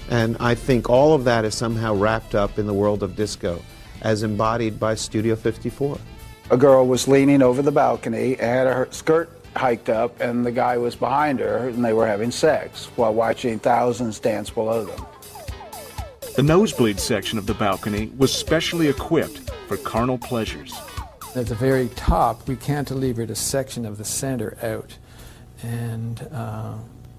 And I think all of that is somehow wrapped up in the world of disco as embodied by Studio 54. A girl was leaning over the balcony, had her skirt hiked up, and the guy was behind her, and they were having sex while watching thousands dance below them. The nosebleed section of the balcony was specially equipped for carnal pleasures. At the very top, we cantilevered a section of the center out and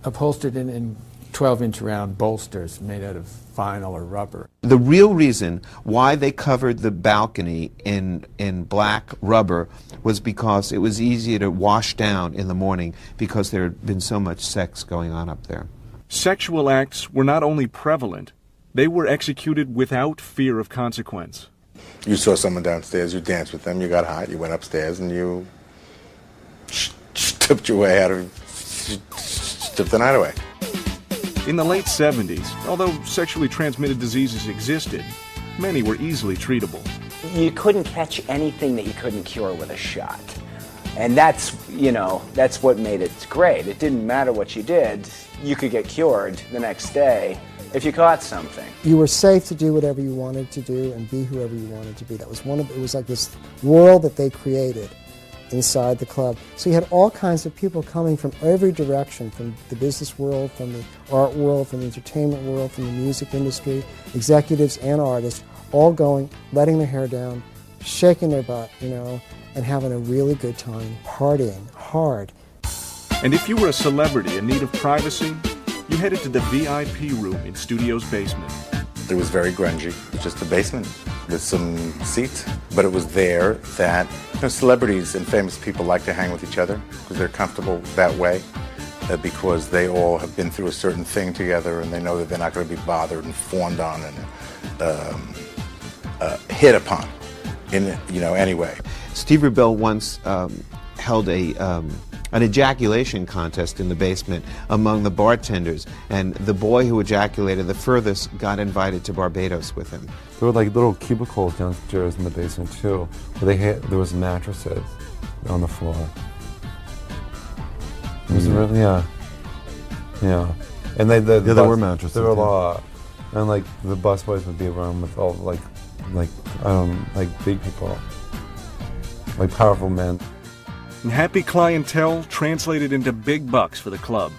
upholstered in 12-inch round bolsters made out of vinyl or rubber. The real reason why they covered the balcony in black rubber was because it was easier to wash down in the morning because there had been so much sex going on up there. Sexual acts were not only prevalent, they were executed without fear of consequence. You saw someone downstairs, you danced with them, you got hot, you went upstairs and you stripped your way out of, stripped the night away. In the late 70s, although sexually transmitted diseases existed, many were easily treatable. You couldn't catch anything that you couldn't cure with a shot. And that's, you know, that's what made it great. It didn't matter what you did, you could get cured the next day if you caught something. You were safe to do whatever you wanted to do and be whoever you wanted to be. That was it was like this world that they created inside the club. So you had all kinds of people coming from every direction, from the business world, from the art world, from the entertainment world, from the music industry, executives and artists, all going, letting their hair down, shaking their butt, you know, and having a really good time, partying hard. And if you were a celebrity in need of privacy, you headed to the VIP room in Studio's basement. It was very grungy. It was just a basement with some seats. But it was there that, you know, celebrities and famous people like to hang with each other because they're comfortable that way, because they all have been through a certain thing together and they know that they're not going to be bothered and fawned on and hit upon in, you know, any way. Steve Rubell once held an ejaculation contest in the basement among the bartenders, and the boy who ejaculated the furthest got invited to Barbados with him. There were like little cubicles downstairs in the basement too, where there was mattresses on the floor. It was really, yeah. And there were mattresses. There were a lot, and like the busboys would be around with all like big people, like powerful men. And happy clientele translated into big bucks for the club.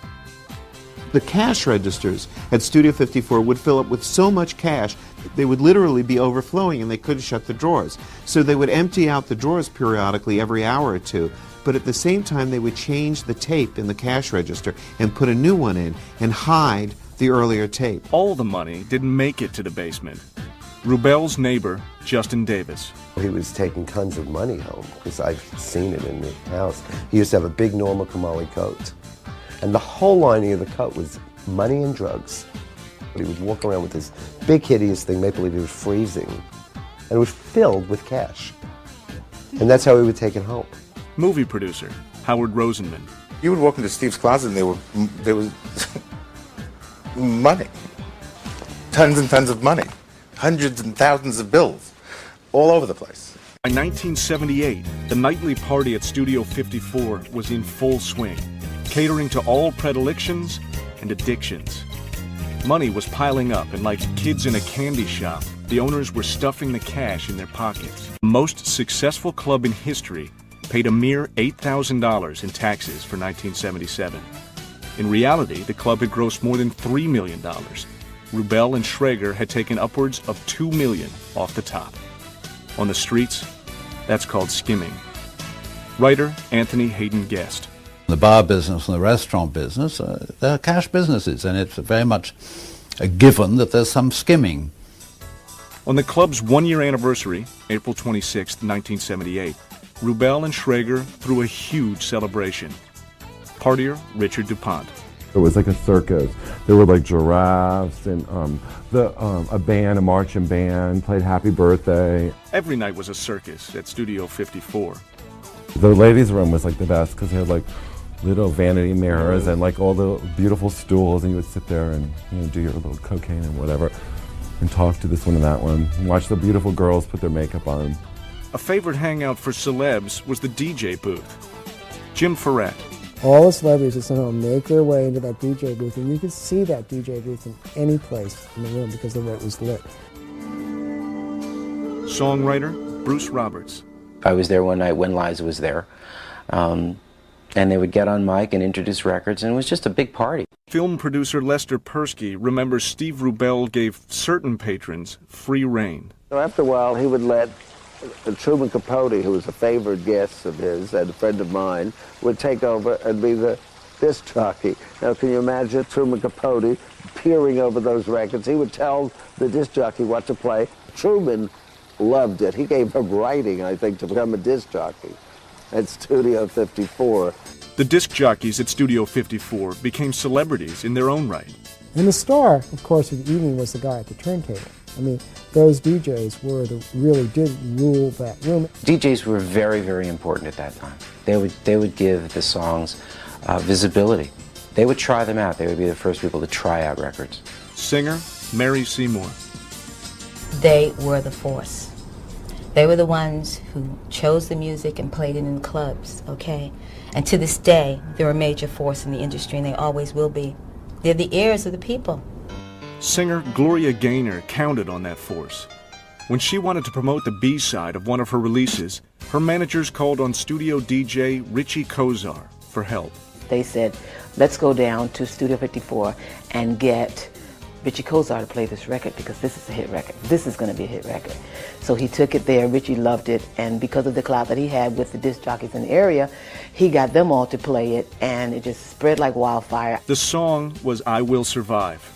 The cash registers at Studio 54 would fill up with so much cash that they would literally be overflowing and they couldn't shut the drawers. So they would empty out the drawers periodically every hour or two, but at the same time they would change the tape in the cash register and put a new one in and hide the earlier tape. All the money didn't make it to the basement. Rubell's neighbor, Justin Davis. He was taking tons of money home, because I've seen it in the house. He used to have a big Norma Kamali coat, and the whole lining of the coat was money and drugs. He would walk around with this big hideous thing, make believe he was freezing, and it was filled with cash. And that's how he would take it home. Movie producer, Howard Rosenman. You would walk into Steve's closet and there was money. Tons and tons of money. Hundreds and thousands of bills all over the place. By 1978, the nightly party at Studio 54 was in full swing, catering to all predilections and addictions. Money was piling up, and like kids in a candy shop, the owners were stuffing the cash in their pockets. The most successful club in history paid a mere $8,000 in taxes for 1977. In reality, the club had grossed more than $3 million. Rubell and Schrager had taken upwards of $2 million off the top. On the streets, that's called skimming. Writer Anthony Hayden Guest. The bar business and the restaurant business, they're cash businesses, and it's very much a given that there's some skimming. On the club's one-year anniversary, April 26, 1978, Rubell and Schrager threw a huge celebration. Partier Richard DuPont. It was like a circus. There were like giraffes and a marching band played Happy Birthday. Every night was a circus at Studio 54. The ladies' room was like the best because they had like little vanity mirrors and like all the beautiful stools, and you would sit there and, you know, do your little cocaine and whatever and talk to this one and that one and watch the beautiful girls put their makeup on. A favorite hangout for celebs was the DJ booth. Jim Ferret. All the celebrities would somehow make their way into that DJ booth, and you could see that DJ booth in any place in the room because the way it was lit. Songwriter Bruce Roberts. I was there one night when Liza was there. And they would get on mic and introduce records, and it was just a big party. Film producer Lester Persky remembers Steve Rubell gave certain patrons free rein. So after a while, he would let Truman Capote, who was a favored guest of his and a friend of mine, would take over and be the disc jockey. Now, can you imagine Truman Capote peering over those records? He would tell the disc jockey what to play. Truman loved it. He gave him writing, I think, to become a disc jockey at Studio 54. The disc jockeys at Studio 54 became celebrities in their own right. And the star, of course, of the evening was the guy at the turntable. I mean, those DJs really did rule that room. DJs were very, very important at that time. They would give the songs visibility. They would try them out. They would be the first people to try out records. Singer Mary Seymour. They were the force. They were the ones who chose the music and played it in clubs, okay? And to this day, they're a major force in the industry, and they always will be. They're the ears of the people. Singer Gloria Gaynor counted on that force. When she wanted to promote the B-side of one of her releases, her managers called on studio DJ Richie Kozar for help. They said, let's go down to Studio 54 and get Richie Kozar to play this record because this is a hit record. This is going to be a hit record. So he took it there. Richie loved it, and because of the clout that he had with the disc jockeys in the area, he got them all to play it, and it just spread like wildfire. The song was I Will Survive.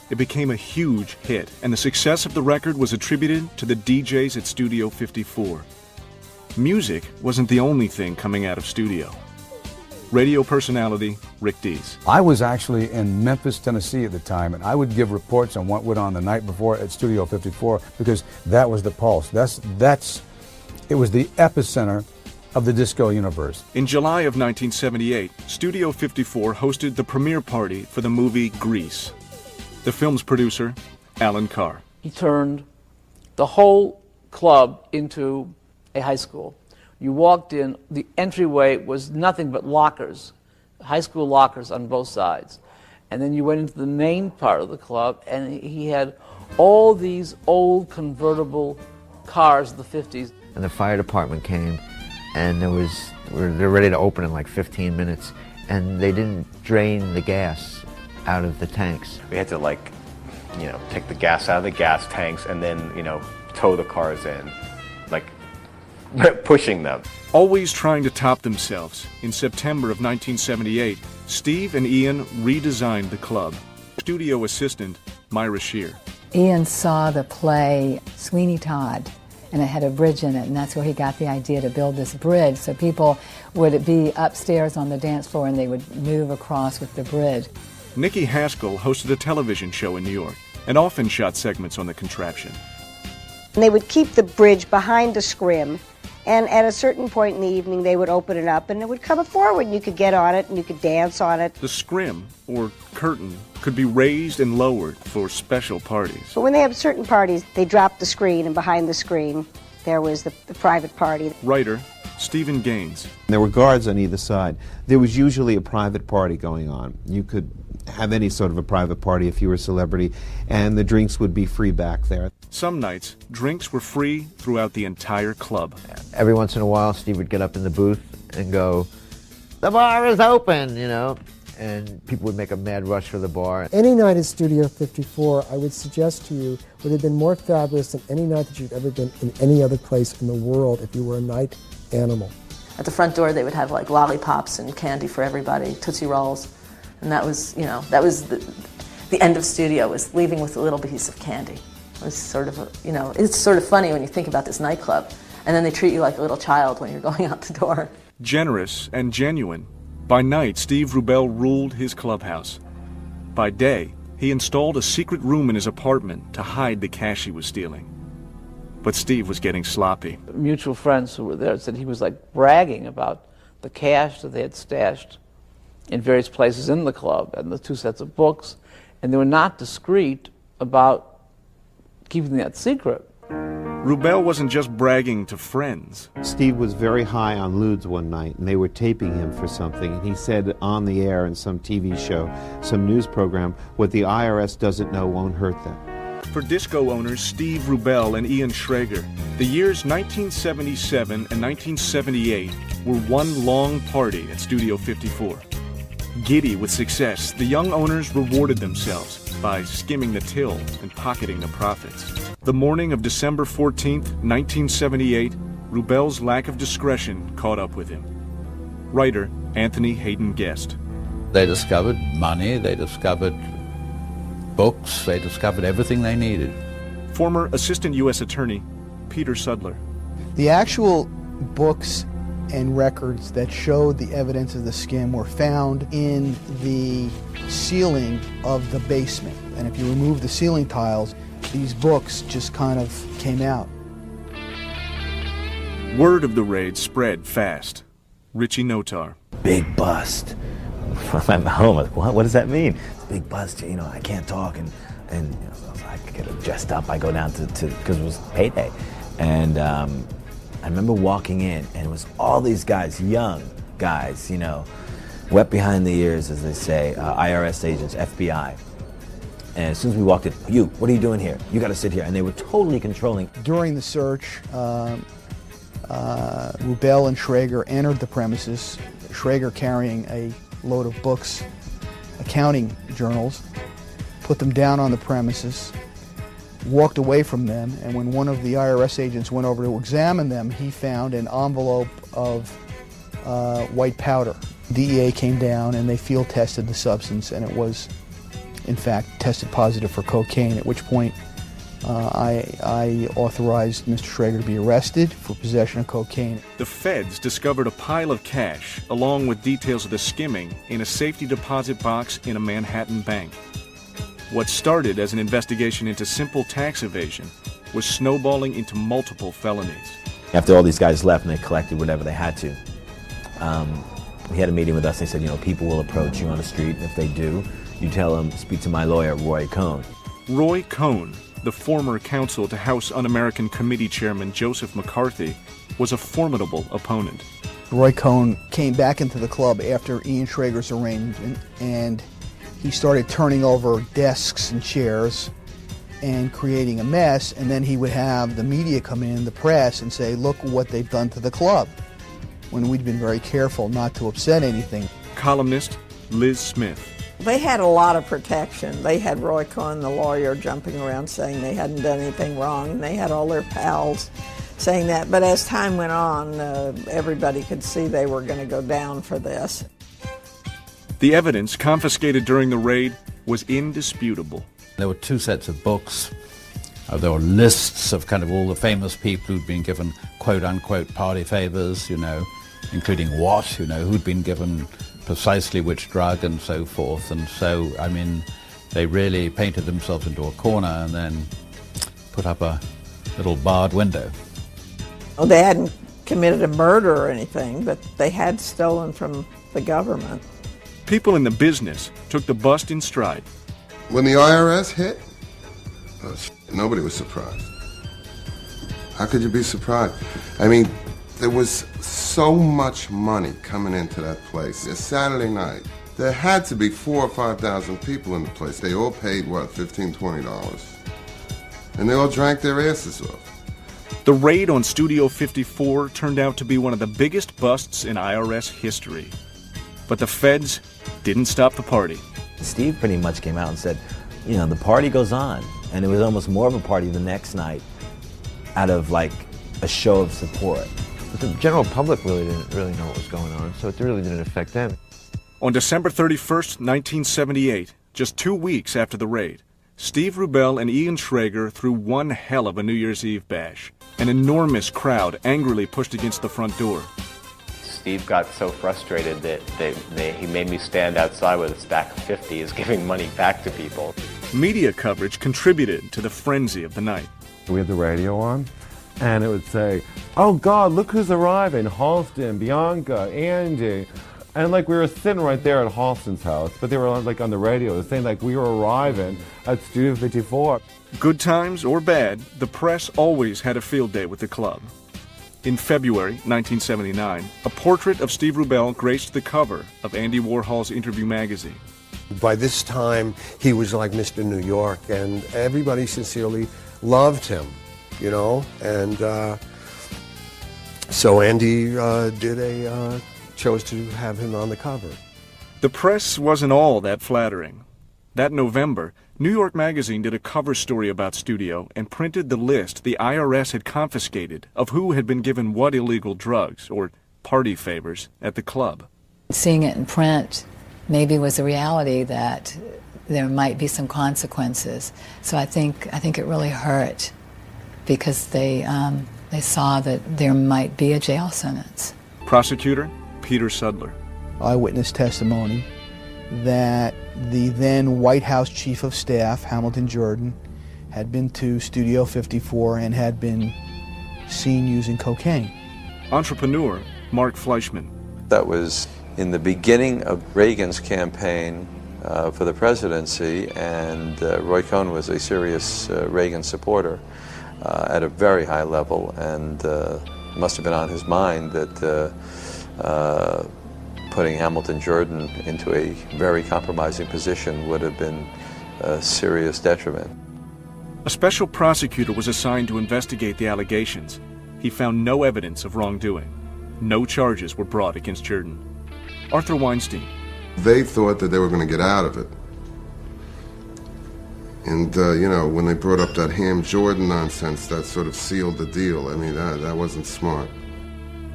It became a huge hit, and the success of the record was attributed to the DJs at Studio 54. Music wasn't the only thing coming out of studio. Radio personality Rick Dees. I was actually in Memphis, Tennessee at the time, and I would give reports on what went on the night before at Studio 54 because that was the pulse. It was the epicenter of the disco universe. In July of 1978, Studio 54 hosted the premiere party for the movie Grease. The film's producer, Alan Carr. He turned the whole club into a high school. You walked in, the entryway was nothing but lockers, high school lockers on both sides. And then you went into the main part of the club, and he had all these old convertible cars of the 50s. And the fire department came, and they're ready to open in like 15 minutes, and they didn't drain the gas out of the tanks. We had to take the gas out of the gas tanks and then, tow the cars in, pushing them. Always trying to top themselves, in September of 1978, Steve and Ian redesigned the club. Studio assistant Myra Shear. Ian saw the play Sweeney Todd, and it had a bridge in it, and that's where he got the idea to build this bridge so people would be upstairs on the dance floor and they would move across with the bridge. Nikki Haskell hosted a television show in New York and often shot segments on the contraption. And they would keep the bridge behind the scrim, and at a certain point in the evening they would open it up and it would come forward and you could get on it and you could dance on it. The scrim, or curtain, could be raised and lowered for special parties. But when they had certain parties, they dropped the screen, and behind the screen there was the private party. Writer Stephen Gaines. There were guards on either side. There was usually a private party going on. You could have any sort of a private party if you were a celebrity, and the drinks would be free back there. Some nights, drinks were free throughout the entire club. Every once in a while, Steve would get up in the booth and go, "The bar is open," and people would make a mad rush for the bar. Any night at Studio 54, I would suggest to you, would have been more fabulous than any night that you've ever been in any other place in the world if you were a night animal. At the front door, they would have like lollipops and candy for everybody, Tootsie Rolls. And that was, the end of studio, was leaving with a little piece of candy. It was sort of, it's sort of funny when you think about this nightclub. And then they treat you like a little child when you're going out the door. Generous and genuine. By night, Steve Rubell ruled his clubhouse. By day, he installed a secret room in his apartment to hide the cash he was stealing. But Steve was getting sloppy. Mutual friends who were there said he was like bragging about the cash that they had stashed in various places in the club and the 2 sets of books, and they were not discreet about keeping that secret. Rubell wasn't just bragging to friends. Steve was very high on lewds one night, and they were taping him for something, and he said on the air in some TV show, some news program, what the IRS doesn't know won't hurt them. For disco owners Steve Rubell and Ian Schrager, the years 1977 and 1978 were one long party at Studio 54. Giddy with success, the young owners rewarded themselves by skimming the till and pocketing the profits. The morning of December 14th, 1978, Rubell's lack of discretion caught up with him. Writer Anthony Hayden Guest. They discovered money, they discovered books, they discovered everything they needed. Former Assistant U.S. Attorney Peter Sudler. The actual books and records that showed the evidence of the skim were found in the ceiling of the basement. And if you remove the ceiling tiles, these books just kind of came out. Word of the raid spread fast. Richie Notar. Big bust. I'm at home. What does that mean? It's a big bust. You know, I can't talk, and you know, so I get dressed up. I go down to because it was payday, and I remember walking in, and it was all these guys, young guys, you know, wet behind the ears, as they say, IRS agents, FBI. And as soon as we walked in, what are you doing here? You got to sit here. And they were totally controlling. During the search, Rubell and Schrager entered the premises, Schrager carrying a load of books, accounting journals, put them down on the premises, walked away from them, and when one of the IRS agents went over to examine them, he found an envelope of white powder. DEA came down and they field tested the substance, and it was, in fact, tested positive for cocaine, at which point I authorized Mr. Schrager to be arrested for possession of cocaine. The feds discovered a pile of cash, along with details of the skimming, in a safety deposit box in a Manhattan bank. What started as an investigation into simple tax evasion was snowballing into multiple felonies. After all these guys left and they collected whatever they had to, we had a meeting with us. They said, you know, people will approach you on the street, and if they do, you tell them, speak to my lawyer, Roy Cohn. Roy Cohn, the former counsel to House Un-American Committee Chairman Joseph McCarthy, was a formidable opponent. Roy Cohn came back into the club after Ian Schrager's arraignment, and he started turning over desks and chairs and creating a mess, and then he would have the media come in, the press, and say, look what they've done to the club, when we'd been very careful not to upset anything. Columnist Liz Smith. They had a lot of protection. They had Roy Cohn, the lawyer, jumping around saying they hadn't done anything wrong, and they had all their pals saying that. But as time went on, everybody could see they were going to go down for this. The evidence confiscated during the raid was indisputable. There were two sets of books. There were lists of kind of all the famous people who'd been given quote-unquote party favors, you know, including what, you know, who'd been given precisely which drug and so forth. And so, I mean, they really painted themselves into a corner and then put up a little barred window. Oh, they hadn't committed a murder or anything, but they had stolen from the government. People in the business took the bust in stride. When the IRS hit, nobody was surprised. How could you be surprised? I mean, there was so much money coming into that place. It's Saturday night. There had to be 4,000 or 5,000 people in the place. They all paid, what, $15, $20? And they all drank their asses off. The raid on Studio 54 turned out to be one of the biggest busts in IRS history. But the feds didn't stop the party. Steve pretty much came out and said, you know, the party goes on. And it was almost more of a party the next night out of, like, a show of support. But the general public really didn't know what was going on, so it really didn't affect them. On December 31st, 1978, just 2 weeks after the raid, Steve Rubell and Ian Schrager threw one hell of a New Year's Eve bash. An enormous crowd angrily pushed against the front door. Steve got so frustrated that he made me stand outside with a stack of 50s giving money back to people. Media coverage contributed to the frenzy of the night. We had the radio on, and it would say, oh God, look who's arriving, Halston, Bianca, Andy. And like we were sitting right there at Halston's house, but they were like on the radio saying like we were arriving at Studio 54. Good times or bad, the press always had a field day with the club. In February 1979, a portrait of Steve Rubell graced the cover of Andy Warhol's Interview magazine. By this time, he was like Mr. New York, and everybody sincerely loved him, you know. And so Andy chose to have him on the cover. The press wasn't all that flattering. That November, New York Magazine did a cover story about Studio and printed the list the IRS had confiscated of who had been given what illegal drugs or party favors at the club. Seeing it in print maybe was a reality that there might be some consequences. So I think it really hurt because they saw that there might be a jail sentence. Prosecutor Peter Sudler. Eyewitness testimony that the then White House Chief of Staff, Hamilton Jordan, had been to Studio 54 and had been seen using cocaine. Entrepreneur Mark Fleischman. That was in the beginning of Reagan's campaign for the presidency, and Roy Cohn was a serious Reagan supporter at a very high level, and must have been on his mind that putting Hamilton Jordan into a very compromising position would have been a serious detriment. A special prosecutor was assigned to investigate the allegations. He found no evidence of wrongdoing. No charges were brought against Jordan. Arthur Weinstein. They thought that they were going to get out of it. And, you know, when they brought up that Ham Jordan nonsense, that sort of sealed the deal. I mean, that wasn't smart.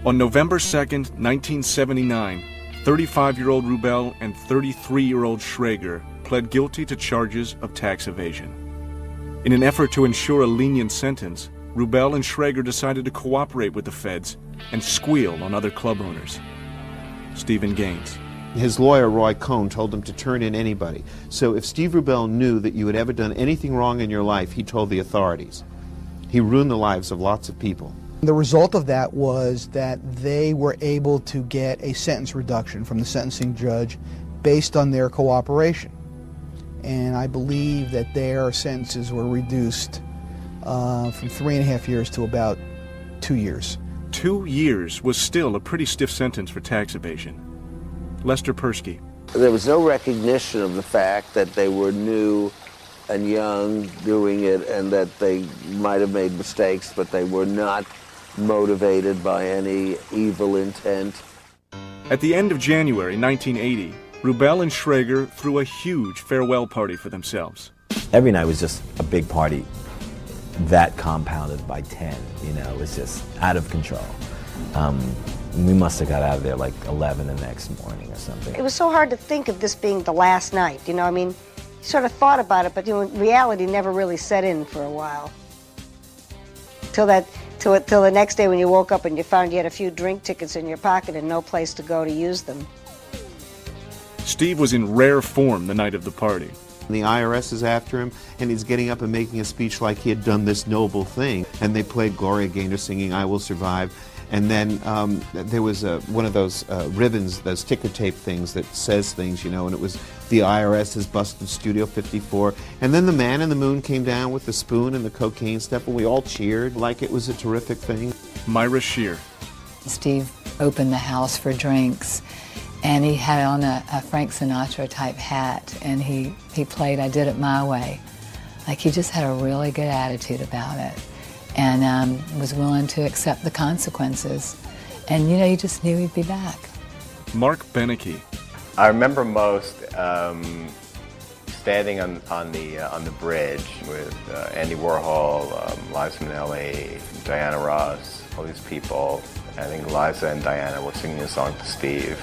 On November 2nd, 1979, 35-year-old Rubel and 33-year-old Schrager pled guilty to charges of tax evasion. In an effort to ensure a lenient sentence, Rubel and Schrager decided to cooperate with the feds and squeal on other club owners. Stephen Gaines. His lawyer, Roy Cohn, told him to turn in anybody. So if Steve Rubel knew that you had ever done anything wrong in your life, he told the authorities. He ruined the lives of lots of people. The result of that was that they were able to get a sentence reduction from the sentencing judge based on their cooperation. And I believe that their sentences were reduced from 3.5 years to about 2 years. 2 years was still a pretty stiff sentence for tax evasion. Lester Persky. There was no recognition of the fact that they were new and young doing it, and that they might have made mistakes, but they were not motivated by any evil intent. At the end of January 1980, Rubel and Schrager threw a huge farewell party for themselves. Every night was just a big party, that compounded by 10, you know, it was just out of control. We must have got out of there like 11 the next morning or something. It was so hard to think of this being the last night, you know, I mean, you sort of thought about it, but you know, reality never really set in for a while. Till the next day when you woke up and you found you had a few drink tickets in your pocket and no place to go to use them. Steve was in rare form the night of the party. The IRS is after him, and he's getting up and making a speech like he had done this noble thing. And they played Gloria Gaynor singing "I Will Survive." And then there was one of those ribbons, those ticker tape things that says things, you know, and it was "The IRS has busted Studio 54." And then the man in the moon came down with the spoon and the cocaine stuff, and we all cheered like it was a terrific thing. Myra Shear. Steve opened the house for drinks, and he had on a Frank Sinatra type hat, and he played "I Did It My Way." Like, he just had a really good attitude about it, and was willing to accept the consequences. And, you know, you just knew he'd be back. Mark Beneke. I remember most standing on the bridge with Andy Warhol, Liza Minnelli, Diana Ross, all these people. I think Liza and Diana were singing a song to Steve.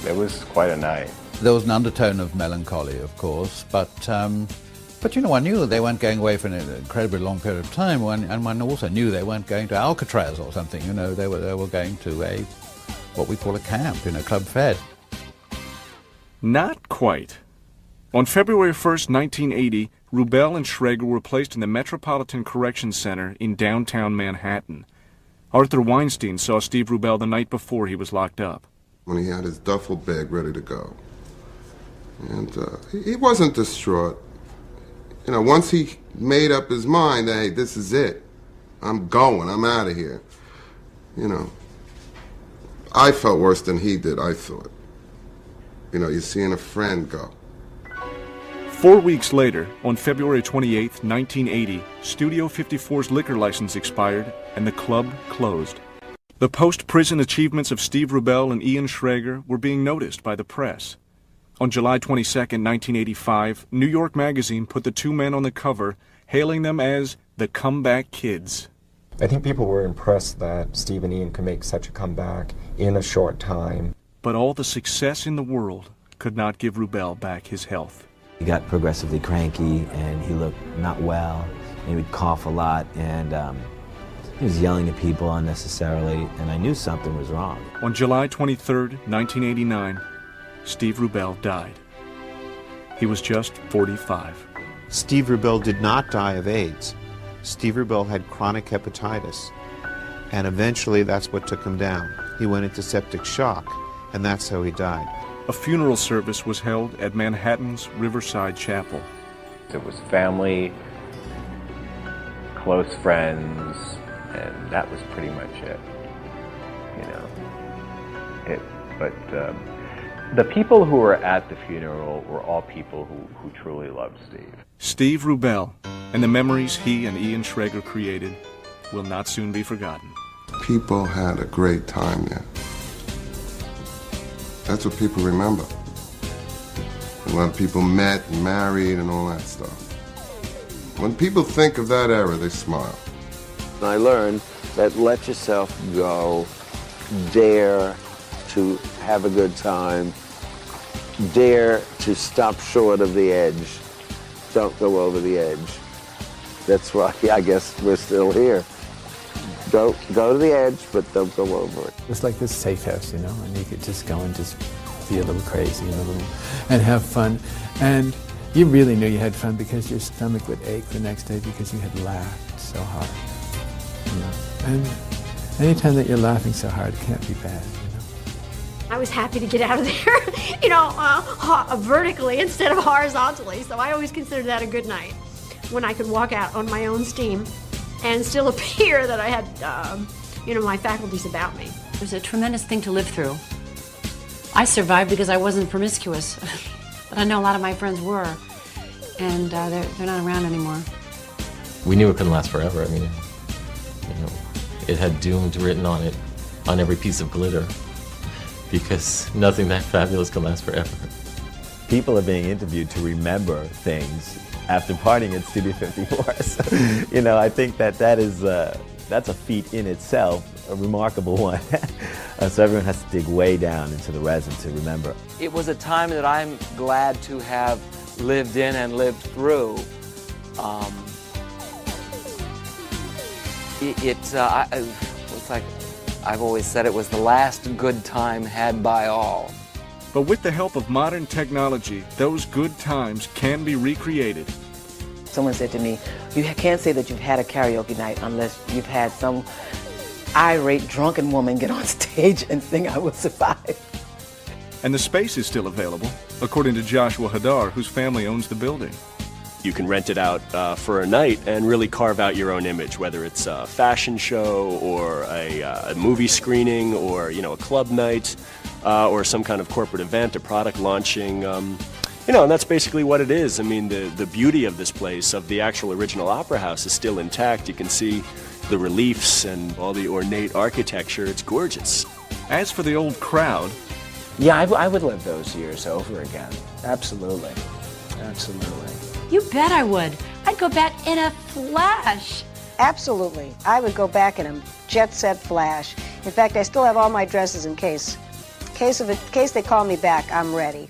It was quite a night. There was an undertone of melancholy, of course, but you know, I knew that they weren't going away for an incredibly long period of time, and one also knew they weren't going to Alcatraz or something. You know, they were going to what we call a camp, you know, Club Fed. Not quite. On February 1st, 1980, Rubel and Schrager were placed in the Metropolitan Corrections Center in downtown Manhattan. Arthur Weinstein saw Steve Rubel the night before he was locked up. When he had his duffel bag ready to go. And he wasn't distraught. You know, once he made up his mind that, hey, this is it. I'm going. I'm out of here. You know, I felt worse than he did, I thought. You know, you're seeing a friend go. 4 weeks later, on February 28, 1980, Studio 54's liquor license expired and the club closed. The post-prison achievements of Steve Rubell and Ian Schrager were being noticed by the press. On July 22, 1985, New York Magazine put the two men on the cover, hailing them as the Comeback Kids. I think people were impressed that Steve and Ian could make such a comeback in a short time. But all the success in the world could not give Rubell back his health. He got progressively cranky, and he looked not well, and he would cough a lot, and he was yelling at people unnecessarily, and I knew something was wrong. On July 23, 1989, Steve Rubell died. He was just 45. Steve Rubell did not die of AIDS. Steve Rubell had chronic hepatitis, and eventually that's what took him down. He went into septic shock, and that's how he died. A funeral service was held at Manhattan's Riverside Chapel. It was family, close friends, and that was pretty much it. But the people who were at the funeral were all people who truly loved Steve. Steve Rubell and the memories he and Ian Schrager created will not soon be forgotten. People had a great time there. That's what people remember. A lot of people met and married and all that stuff. When people think of that era, they smile. I learned that let yourself go, dare to have a good time, dare to stop short of the edge, don't go over the edge. That's why I guess we're still here. Go to the edge, but don't go over it. It was like this safe house, and you could just go and just be a little crazy and have fun. And you really knew you had fun because your stomach would ache the next day because you had laughed so hard. And anytime that you're laughing so hard, it can't be bad. I was happy to get out of there, vertically instead of horizontally. So I always considered that a good night when I could walk out on my own steam and still appear that I had, my faculties about me. It was a tremendous thing to live through. I survived because I wasn't promiscuous, but I know a lot of my friends were, and they're not around anymore. We knew it couldn't last forever. I mean, it had doomed written on it, on every piece of glitter, because nothing that fabulous can last forever. People are being interviewed to remember things after partying at Studio 54. So, I think that's a feat in itself, a remarkable one. So everyone has to dig way down into the resin to remember. It was a time that I'm glad to have lived in and lived through. It's like I've always said, it was the last good time had by all. But with the help of modern technology, those good times can be recreated. Someone said to me, you can't say that you've had a karaoke night unless you've had some irate, drunken woman get on stage and sing I Will Survive. And the space is still available, according to Joshua Hadar, whose family owns the building. You can rent it out for a night and really carve out your own image, whether it's a fashion show or a movie screening or, a club night or some kind of corporate event, a product launching. And that's basically what it is. I mean, the beauty of this place, of the actual original Opera House, is still intact. You can see the reliefs and all the ornate architecture. It's gorgeous. As for the old crowd... Yeah, I would live those years over again. Absolutely. Absolutely. You bet I would. I'd go back in a flash. Absolutely. I would go back in a jet-set flash. In fact, I still have all my dresses in case they call me back, I'm ready.